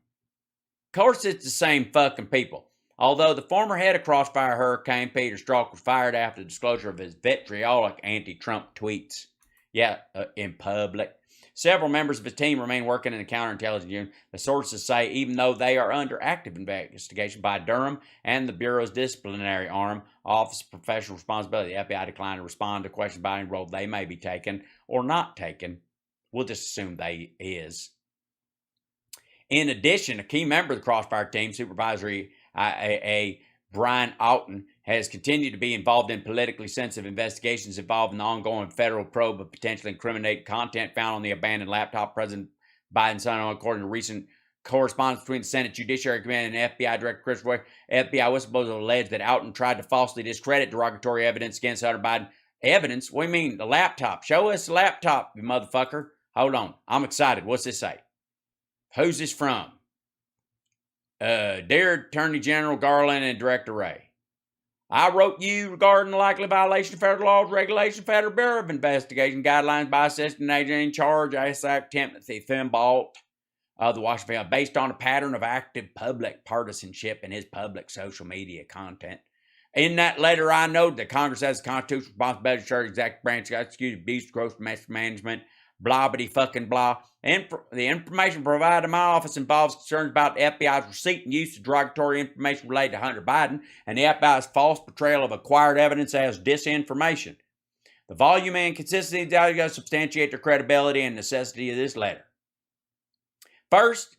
Of course, it's the same fucking people. Although the former head of Crossfire Hurricane, Peter Strzok, was fired after the disclosure of his vitriolic anti-Trump tweets. Yeah, in public. Several members of his team remain working in the counterintelligence unit. The sources say even though they are under active investigation by Durham and the Bureau's disciplinary arm, Office of Professional Responsibility, the FBI declined to respond to questions about any role they may be taking or not taking. We'll just assume they is. In addition, a key member of the Crossfire team, Supervisory Brian Alton, has continued to be involved in politically sensitive investigations involving the ongoing federal probe of potentially incriminating content found on the abandoned laptop President Biden's son, according to recent correspondence between the Senate Judiciary Committee and FBI Director Chris Ware. FBI whistleblowers alleged that Alton tried to falsely discredit derogatory evidence against Hunter Biden. Evidence? What do you mean? The laptop. Show us the laptop, you motherfucker. Hold on. I'm excited. What's this say? Who's this from? Dear Attorney General Garland and Director Wray, I wrote you regarding the likely violation of federal laws, regulations, Federal Bureau of Investigation guidelines by assistant agent in charge, ASAC Timothy Thimbault of the Washington Field, based on a pattern of active public partisanship in his public social media content. In that letter, I noted that Congress has a constitutional responsibility to ensure the executive branch execute abuse, gross mismanagement, blah, bitty fucking blah. The information provided to my office involves concerns about the FBI's receipt and use of derogatory information related to Hunter Biden and the FBI's false portrayal of acquired evidence as disinformation. The volume and consistency of the data substantiate the credibility and necessity of this letter. First,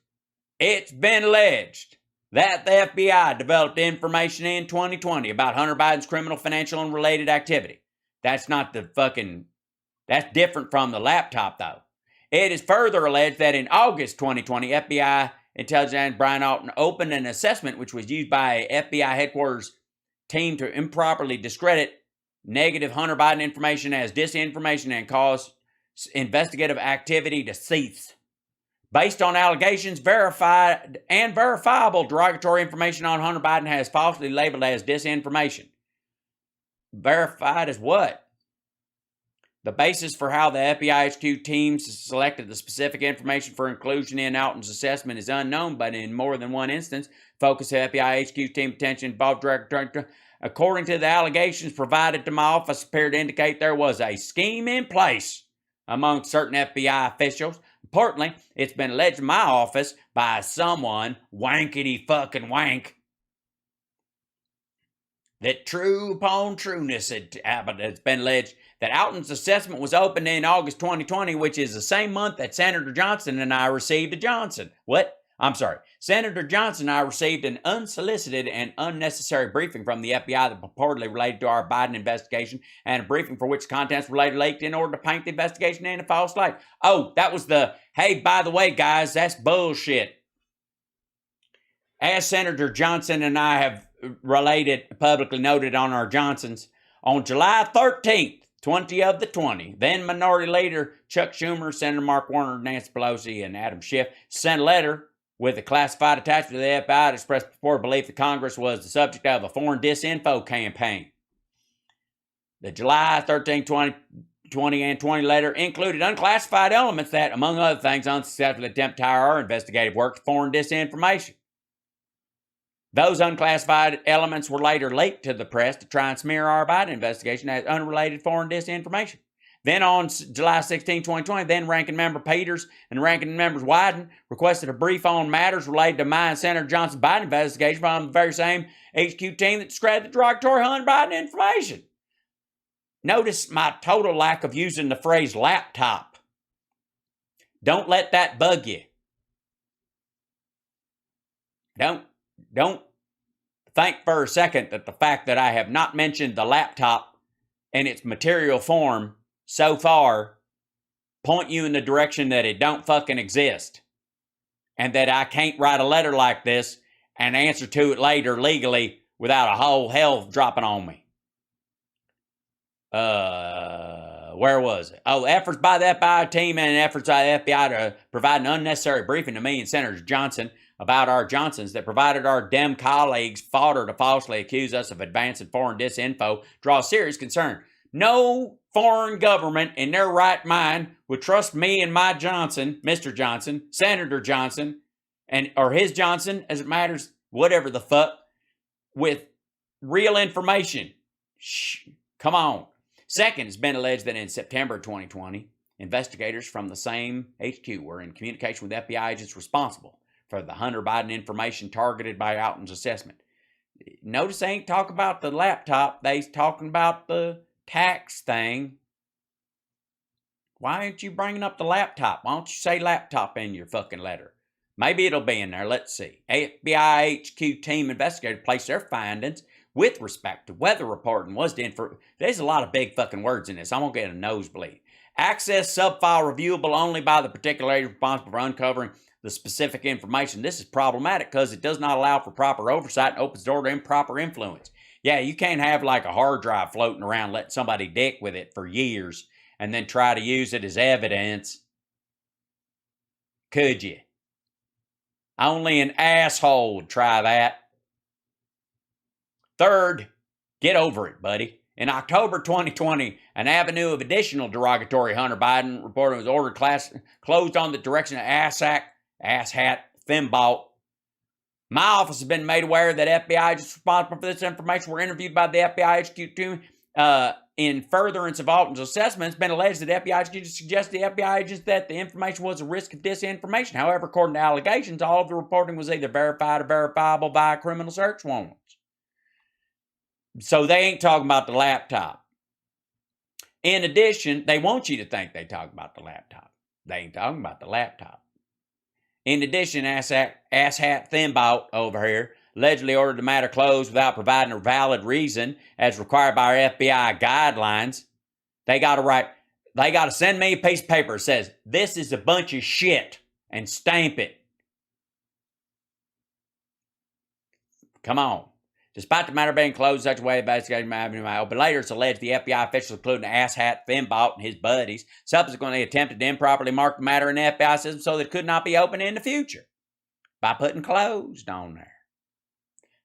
it's been alleged that the FBI developed information in 2020 about Hunter Biden's criminal, financial, and related activity. That's different from the laptop, though. It is further alleged that in August 2020, FBI intelligence Brian Alton opened an assessment which was used by FBI headquarters team to improperly discredit negative Hunter Biden information as disinformation and cause investigative activity to cease. Based on allegations, verified and verifiable derogatory information on Hunter Biden has falsely labeled as disinformation. Verified as what? The basis for how the FBI HQ teams selected the specific information for inclusion in Alton's assessment is unknown, but in more than one instance, focus of FBI HQ team attention involved director. According to the allegations provided to my office, appear to indicate there was a scheme in place among certain FBI officials. Importantly, it's been alleged in my office by someone, wankety fucking wank, that true upon trueness, it's been alleged that Alton's assessment was opened in August 2020, which is the same month that Senator Johnson and I received a Johnson. What? I'm sorry. Senator Johnson and I received an unsolicited and unnecessary briefing from the FBI that purportedly related to our Biden investigation, and a briefing for which contents were later leaked in order to paint the investigation in a false light. Oh, that was the, hey, by the way, guys, that's bullshit. As Senator Johnson and I have related, publicly noted on our Johnsons, on July 13th, 20 of the 20, then Minority Leader Chuck Schumer, Senator Mark Warner, Nancy Pelosi, and Adam Schiff sent a letter with a classified attachment to the FBI to express purported belief that Congress was the subject of a foreign disinfo campaign. The July 13, 2020 and 20 letter included unclassified elements that, among other things, unsuccessfully attempt to tie our investigative work to foreign disinformation. Those unclassified elements were later leaked to the press to try and smear our Biden investigation as unrelated foreign disinformation. Then on July 16, 2020, then Ranking Member Peters and Ranking Members Wyden requested a brief on matters related to my and Senator Johnson's Biden investigation from the very same HQ team that described the derogatory Hunter Biden information. Notice my total lack of using the phrase laptop. Don't let that bug you. Don't think for a second that the fact that I have not mentioned the laptop in its material form so far point you in the direction that it don't fucking exist, and that I can't write a letter like this and answer to it later legally without a whole hell dropping on me. Where was it? Oh, efforts by the FBI team and efforts by the FBI to provide an unnecessary briefing to me and Senator Johnson about our Johnsons that provided our Dem colleagues fodder to falsely accuse us of advancing foreign disinfo draw serious concern. No foreign government in their right mind would trust me and my Johnson, Mr. Johnson, Senator Johnson, or his Johnson, as it matters, whatever the fuck, with real information. Shh, come on. Second, it's been alleged that in September 2020, investigators from the same HQ were in communication with FBI agents responsible for the Hunter Biden information targeted by Alton's assessment. Notice they ain't talking about the laptop. They's talking about the tax thing. Why aren't you bringing up the laptop? Why don't you say laptop in your fucking letter? Maybe it'll be in there. Let's see. FBI HQ team investigators placed their findings with respect to weather reporting was to there's a lot of big fucking words in this. I'm going to get a nosebleed. Access subfile reviewable only by the particular agent responsible for uncovering the specific information. This is problematic because it does not allow for proper oversight and opens the door to improper influence. Yeah, you can't have like a hard drive floating around, let somebody dick with it for years and then try to use it as evidence. Could you? Only an asshole would try that. Third, get over it, buddy. In October 2020, an avenue of additional derogatory Hunter Biden reporting was ordered closed on the direction of asshat Thimbault. My office has been made aware that FBI agents responsible for this information were interviewed by the FBI HQ team in furtherance of Alton's assessment. It's been alleged that FBI HQ suggested the FBI agents that the information was a risk of disinformation. However, according to allegations, all of the reporting was either verified or verifiable via criminal search warrants. So they ain't talking about the laptop. In addition, they want you to think they talk about the laptop. They ain't talking about the laptop. In addition, asshat Thimbault over here allegedly ordered the matter closed without providing a valid reason as required by our FBI guidelines. They got to send me a piece of paper that says, this is a bunch of shit, and stamp it. Come on. Despite the matter being closed in such a way, investigating but later it's alleged the FBI officials, including asshat Thimbault and his buddies, subsequently attempted to improperly mark the matter in the FBI system so that it could not be opened in the future by putting closed on there.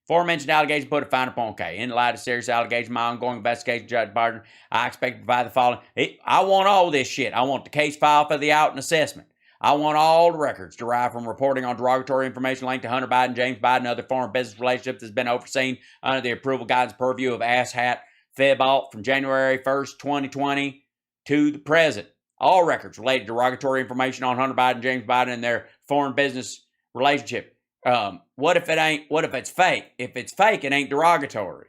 Aforementioned allegations put a finer point. Okay, in light of serious allegations, my ongoing investigation, Judge Barton, I expect to provide the following. I want all this shit. I want the case file for the Alton assessment. I want all the records derived from reporting on derogatory information linked to Hunter Biden, James Biden, and other foreign business relationships that's been overseen under the approval guidance purview of asshat Thimbault from January 1st, 2020 to the present. All records related to derogatory information on Hunter Biden, James Biden, and their foreign business relationship. What if it's fake? If it's fake, it ain't derogatory.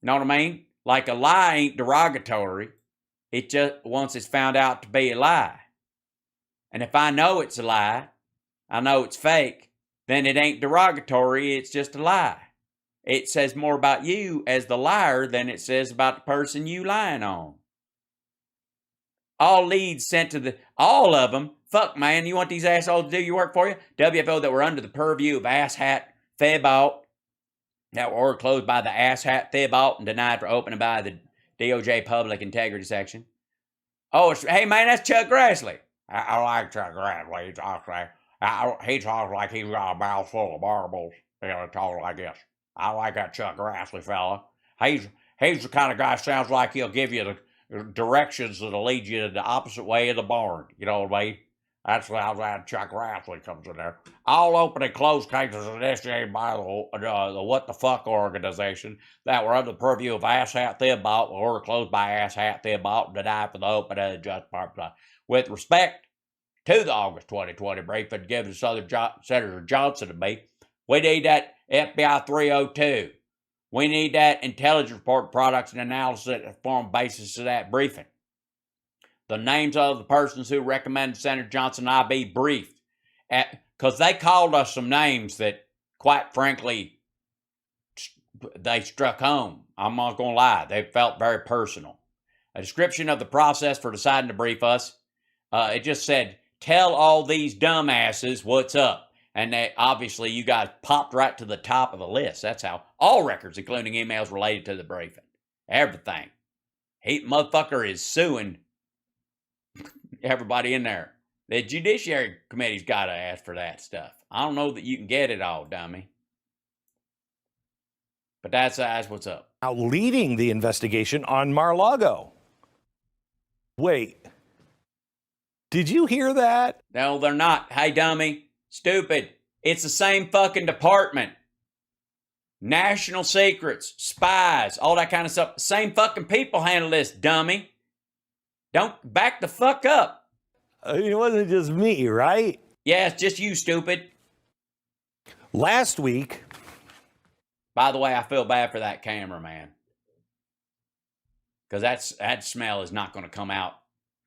You know what I mean? Like a lie ain't derogatory. It just, once it's found out to be a lie. And if I know it's a lie, I know it's fake, then it ain't derogatory, it's just a lie. It says more about you as the liar than it says about the person you lying on. All leads sent to all of them, fuck man, you want these assholes to do your work for you? WFO that were under the purview of asshat Thibault, that were closed by the asshat Thibault and denied for opening by the DOJ Public Integrity Section. Oh, hey man, that's Chuck Grassley. I like Chuck Grassley. He talks like he's got a mouth full of marbles. He talks like this. I like that Chuck Grassley fella. He's the kind of guy sounds like he'll give you the directions that'll lead you the opposite way of the barn. You know what I mean? That's how that Chuck Grassley comes in there. All open and closed cases initiated by the What the Fuck organization that were under the purview of asshat Thibault or closed by asshat Thibault and denied for the open and just part. With respect to the August 2020 briefing given to Senator Johnson and me, we need that FBI 302. We need that intelligence report, products, and analysis that form basis of that briefing. The names of the persons who recommended Senator Johnson and I be briefed. Because they called us some names that, quite frankly, they struck home. I'm not going to lie. They felt very personal. A description of the process for deciding to brief us. It just said, tell all these dumbasses what's up. And they, obviously, you guys popped right to the top of the list. That's how. All records, including emails related to the briefing. Everything. Motherfucker is suing everybody in there. The Judiciary Committee's got to ask for that stuff. I don't know that you can get it all, dummy. But that's what's up. Now leading the investigation on Mar-a-Lago. Wait. Did you hear that? No, they're not. Hey, dummy. Stupid. It's the same fucking department. National secrets, spies, all that kind of stuff. Same fucking people handle this, dummy. Don't back the fuck up. It wasn't just me, right? Yeah, it's just you, stupid. Last week. By the way, I feel bad for that cameraman. Because that smell is not going to come out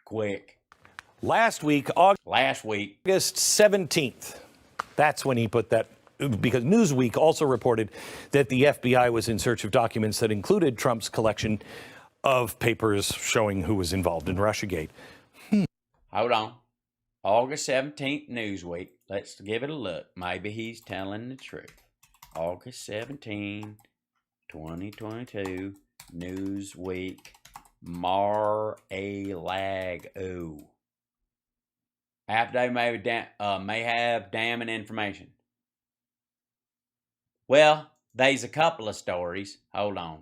quick. Last week. August 17th. That's when he put that, because Newsweek also reported that the FBI was in search of documents that included Trump's collection of papers showing who was involved in Russiagate. Hold on. August 17th, Newsweek. Let's give it a look. Maybe he's telling the truth. August 17, 2022, Newsweek, Mar-a-Lago. Affidavit may have damning information. Well, there's a couple of stories. Hold on.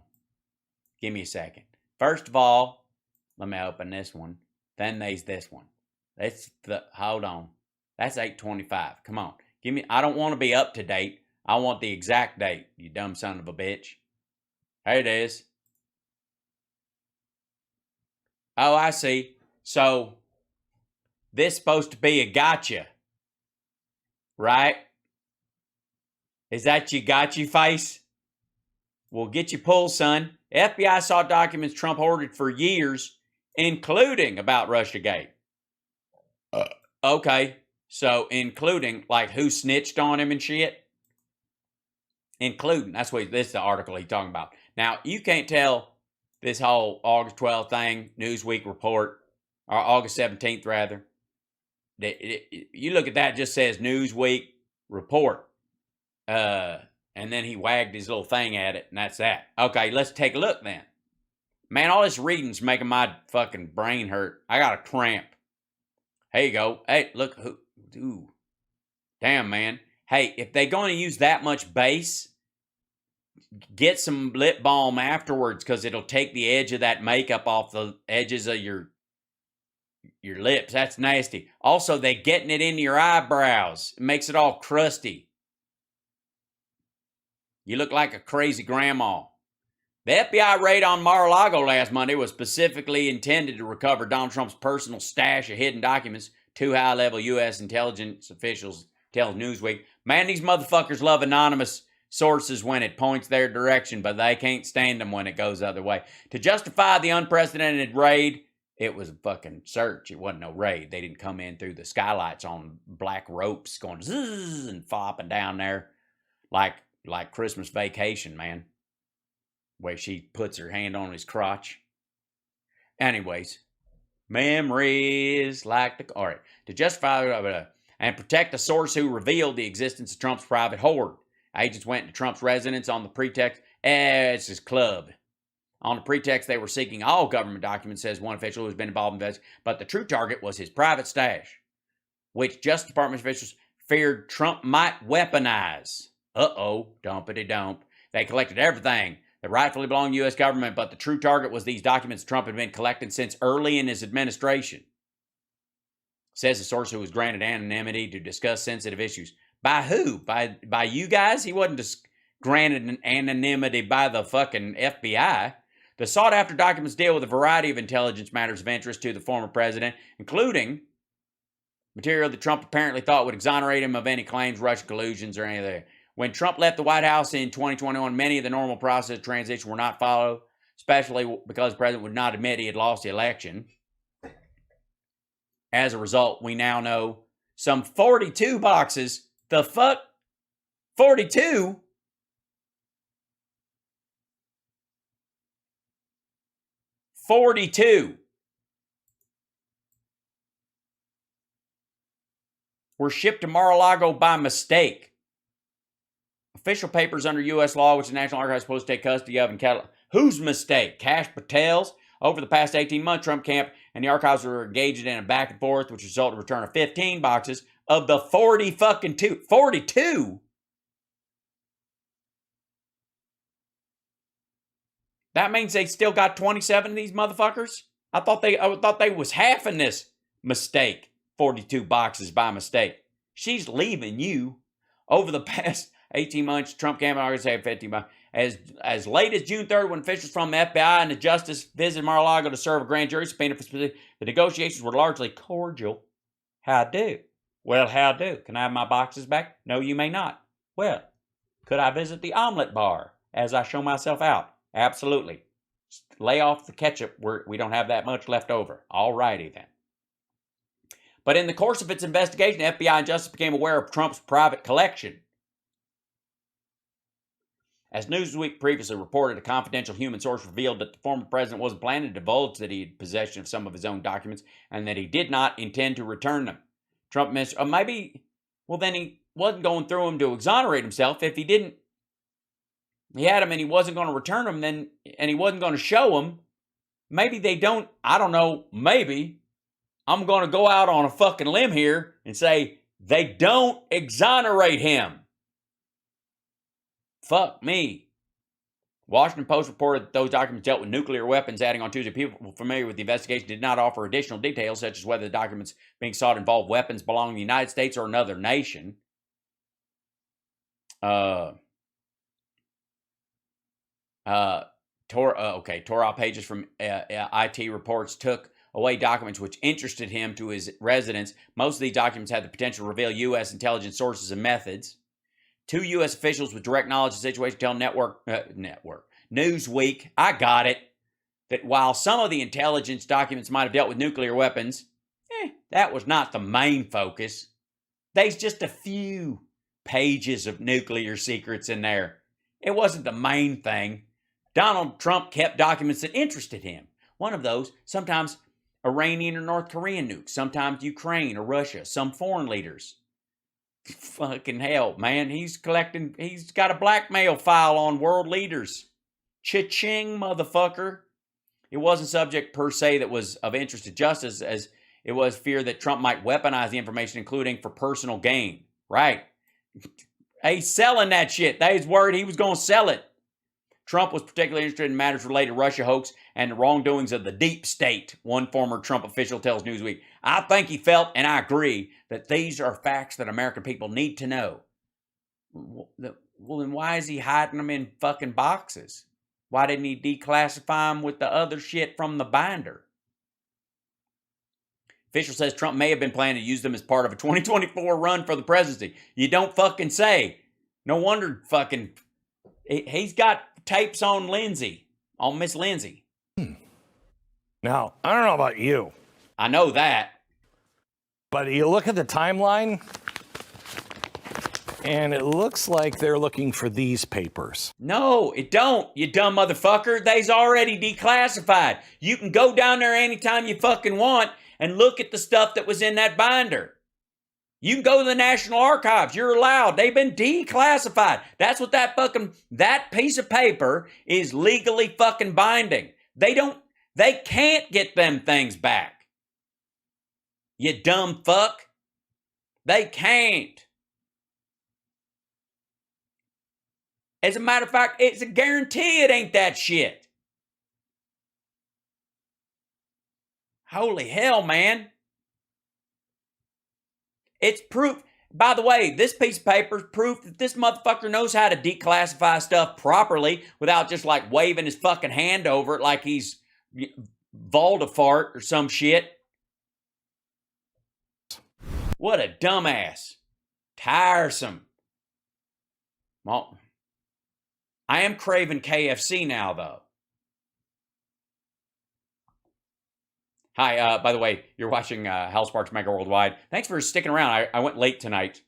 Give me a second. First of all, let me open this one. Then there's this one. Hold on. That's 8/25. Come on. Give me, I don't want to be up to date. I want the exact date, you dumb son of a bitch. Here it is. Oh, I see. So, this is supposed to be a gotcha, right? Is that your gotcha face? Well, get your pull, son. FBI saw documents Trump hoarded for years, including about Russiagate. Okay, so including, like, who snitched on him and shit? Including, this is the article he's talking about. Now, you can't tell this whole August 12th thing, Newsweek report, or August 17th, rather. You look at that, it just says Newsweek report. And then he wagged his little thing at it, and that's that. Okay, let's take a look then. Man, all this reading's making my fucking brain hurt. I got a cramp. Here you go. Hey, look. Ooh. Damn, man. Hey, if they're going to use that much base, get some lip balm afterwards, because it'll take the edge of that makeup off the edges of your lips. That's nasty. Also, they're getting it into your eyebrows. It makes it all crusty. You look like a crazy grandma. The FBI raid on Mar-a-Lago last Monday was specifically intended to recover Donald Trump's personal stash of hidden documents. Two high-level U.S. intelligence officials tell Newsweek. Man, these motherfuckers love anonymous sources when it points their direction, but they can't stand them when it goes the other way. To justify the unprecedented raid, it was a fucking search. It wasn't no raid. They didn't come in through the skylights on black ropes going zzz and flopping down there like Christmas Vacation, man. Where she puts her hand on his crotch. Anyways, memories like the... All right. To justify and protect the source who revealed the existence of Trump's private hoard. Agents went to Trump's residence on the pretext, it's his club. On the pretext they were seeking all government documents, says one official who's been involved in this, but the true target was his private stash, which Justice Department officials feared Trump might weaponize. Dumpity-dump. They collected everything that rightfully belonged to the U.S. government, but the true target was these documents Trump had been collecting since early in his administration. Says a source who was granted anonymity to discuss sensitive issues. By who? By you guys? He wasn't just granted an anonymity by the fucking FBI. The sought-after documents deal with a variety of intelligence matters of interest to the former president, including material that Trump apparently thought would exonerate him of any claims, Russian collusions, or anything. When Trump left the White House in 2021, many of the normal process of transition were not followed, especially because the president would not admit he had lost the election. As a result, we now know some 42 boxes. The fuck? 42? were shipped to Mar-a-Lago by mistake. Official papers under U.S. law, which the National Archives is supposed to take custody of and catalog. Whose mistake? Cash Patel's? Over the past 18 months, Trump camp and the archives were engaged in a back and forth, which resulted in a return of 15 boxes of the 42. That means they still got 27 of these motherfuckers? I thought they was half in this mistake. 42 boxes by mistake. She's leaving you. Over the past 18 months, Trump camp and archives had 15 boxes. As late as June 3rd, when officials from the FBI and the Justice visited Mar-a-Lago to serve a grand jury subpoena for specific, the negotiations were largely cordial. How do? Well, how do? Can I have my boxes back? No, you may not. Well, could I visit the omelet bar as I show myself out? Absolutely. Lay off the ketchup. We don't have that much left over. All righty then. But in the course of its investigation, the FBI and Justice became aware of Trump's private collection. As Newsweek previously reported, a confidential human source revealed that the former president wasn't planning to divulge that he had possession of some of his own documents and that he did not intend to return them. Trump mentioned, then he wasn't going through them to exonerate himself. If he didn't, he had them and he wasn't going to return them, and he wasn't going to show them. Maybe they don't, I don't know, maybe. I'm going to go out on a fucking limb here and say they don't exonerate him. Fuck me. Washington Post reported that those documents dealt with nuclear weapons, adding on Tuesday, people familiar with the investigation did not offer additional details, such as whether the documents being sought involved weapons belonging to the United States or another nation. Torah pages from IT reports took away documents which interested him to his residence. Most of these documents had the potential to reveal U.S. intelligence sources and methods. Two U.S. officials with direct knowledge of the situation tell Newsweek, I got it, that while some of the intelligence documents might have dealt with nuclear weapons, that was not the main focus. There's just a few pages of nuclear secrets in there. It wasn't the main thing. Donald Trump kept documents that interested him. One of those, sometimes Iranian or North Korean nukes, sometimes Ukraine or Russia, some foreign leaders. Fucking hell, man. He's got a blackmail file on world leaders. Cha-ching, motherfucker. It wasn't subject per se that was of interest to justice, as it was fear that Trump might weaponize the information, including for personal gain. Right. He's selling that shit. They was worried he was going to sell it. Trump was particularly interested in matters related to Russia hoax and the wrongdoings of the deep state, one former Trump official tells Newsweek. I think he felt, and I agree, that these are facts that American people need to know. Well, then why is he hiding them in fucking boxes? Why didn't he declassify them with the other shit from the binder? Official says Trump may have been planning to use them as part of a 2024 run for the presidency. You don't fucking say. No wonder fucking he's got tapes on Lindsay, on Miss Lindsay. Now, I don't know about you, I know that. but you look at the timeline, and it looks like they're looking for these papers. No, it don't, you dumb motherfucker. They's already declassified. You can go down there anytime you fucking want and look at the stuff that was in that binder. You can go to the National Archives. You're allowed. They've been declassified. That's what that piece of paper is legally fucking binding. They can't get them things back. You dumb fuck. They can't. As a matter of fact, it's a guarantee it ain't that shit. Holy hell, man. It's proof. By the way, this piece of paper is proof that this motherfucker knows how to declassify stuff properly without just like waving his fucking hand over it like he's Voldemort or some shit. What a dumbass. Tiresome. Well, I am craving KFC now, though. Hi, by the way, you're watching Hal Sparks Mega Worldwide. Thanks for sticking around. I went late tonight.